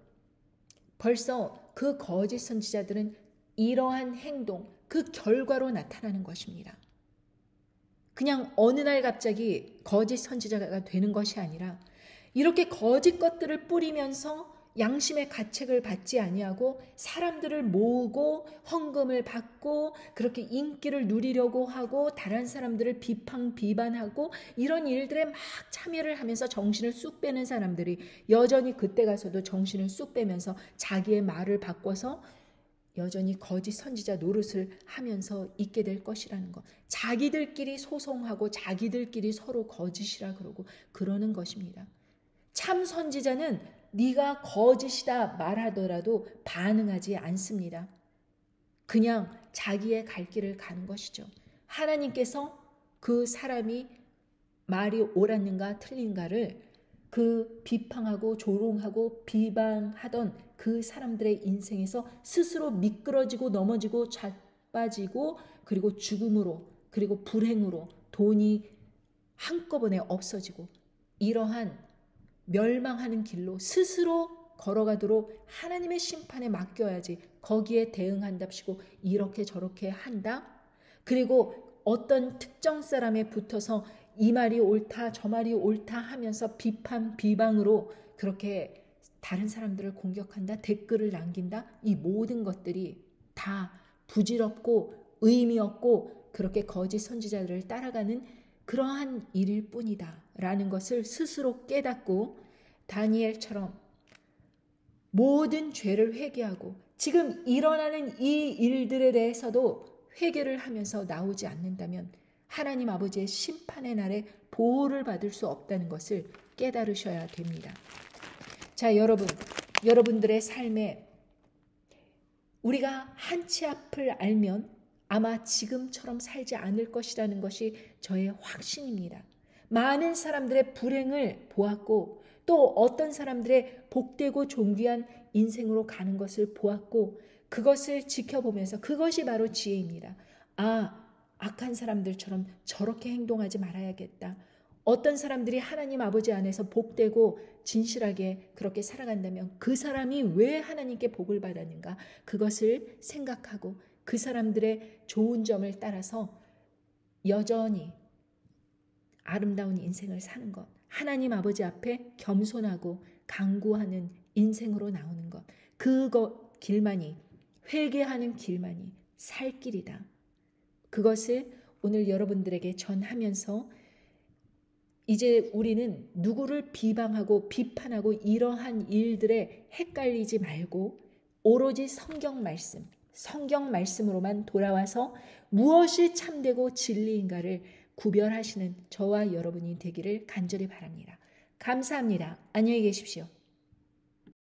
벌써 그 거짓 선지자들은 이러한 행동, 그 결과로 나타나는 것입니다. 그냥 어느 날 갑자기 거짓 선지자가 되는 것이 아니라 이렇게 거짓 것들을 뿌리면서 양심의 가책을 받지 아니하고 사람들을 모으고 헌금을 받고 그렇게 인기를 누리려고 하고 다른 사람들을 비판하고 이런 일들에 막 참여를 하면서 정신을 쑥 빼는 사람들이 여전히 그때 가서도 정신을 쑥 빼면서 자기의 말을 바꿔서 여전히 거짓 선지자 노릇을 하면서 있게 될 것이라는 것. 자기들끼리 소송하고 자기들끼리 서로 거짓이라 그러고 그러는 것입니다. 참 선지자는 네가 거짓이다 말하더라도 반응하지 않습니다. 그냥 자기의 갈 길을 가는 것이죠. 하나님께서 그 사람이 말이 옳았는가 틀린가를 그 비판하고 조롱하고 비방하던 그 사람들의 인생에서 스스로 미끄러지고 넘어지고 자빠지고 그리고 죽음으로 그리고 불행으로 돈이 한꺼번에 없어지고 이러한 멸망하는 길로 스스로 걸어가도록 하나님의 심판에 맡겨야지 거기에 대응한답시고 이렇게 저렇게 한다. 그리고 어떤 특정 사람에 붙어서 이 말이 옳다 저 말이 옳다 하면서 비방으로 그렇게 다른 사람들을 공격한다. 댓글을 남긴다. 이 모든 것들이 다 부질없고 의미 없고 그렇게 거짓 선지자들을 따라가는 그러한 일일 뿐이다 라는 것을 스스로 깨닫고 다니엘처럼 모든 죄를 회개하고 지금 일어나는 이 일들에 대해서도 회개를 하면서 나오지 않는다면 하나님 아버지의 심판의 날에 보호를 받을 수 없다는 것을 깨달으셔야 됩니다. 자, 여러분들의 삶에 우리가 한치 앞을 알면 아마 지금처럼 살지 않을 것이라는 것이 저의 확신입니다. 많은 사람들의 불행을 보았고 또 어떤 사람들의 복되고 존귀한 인생으로 가는 것을 보았고 그것을 지켜보면서 그것이 바로 지혜입니다. 악한 사람들처럼 저렇게 행동하지 말아야겠다. 어떤 사람들이 하나님 아버지 안에서 복되고 진실하게 그렇게 살아간다면 그 사람이 왜 하나님께 복을 받았는가? 그것을 생각하고 그 사람들의 좋은 점을 따라서 여전히 아름다운 인생을 사는 것. 하나님 아버지 앞에 겸손하고 간구하는 인생으로 나오는 것. 그것 길만이, 회개하는 길만이 살 길이다. 그것을 오늘 여러분들에게 전하면서 이제 우리는 누구를 비방하고 비판하고 이러한 일들에 헷갈리지 말고 오로지 성경 말씀으로만 돌아와서 무엇이 참되고 진리인가를 구별하시는 저와 여러분이 되기를 간절히 바랍니다. 감사합니다. 안녕히 계십시오.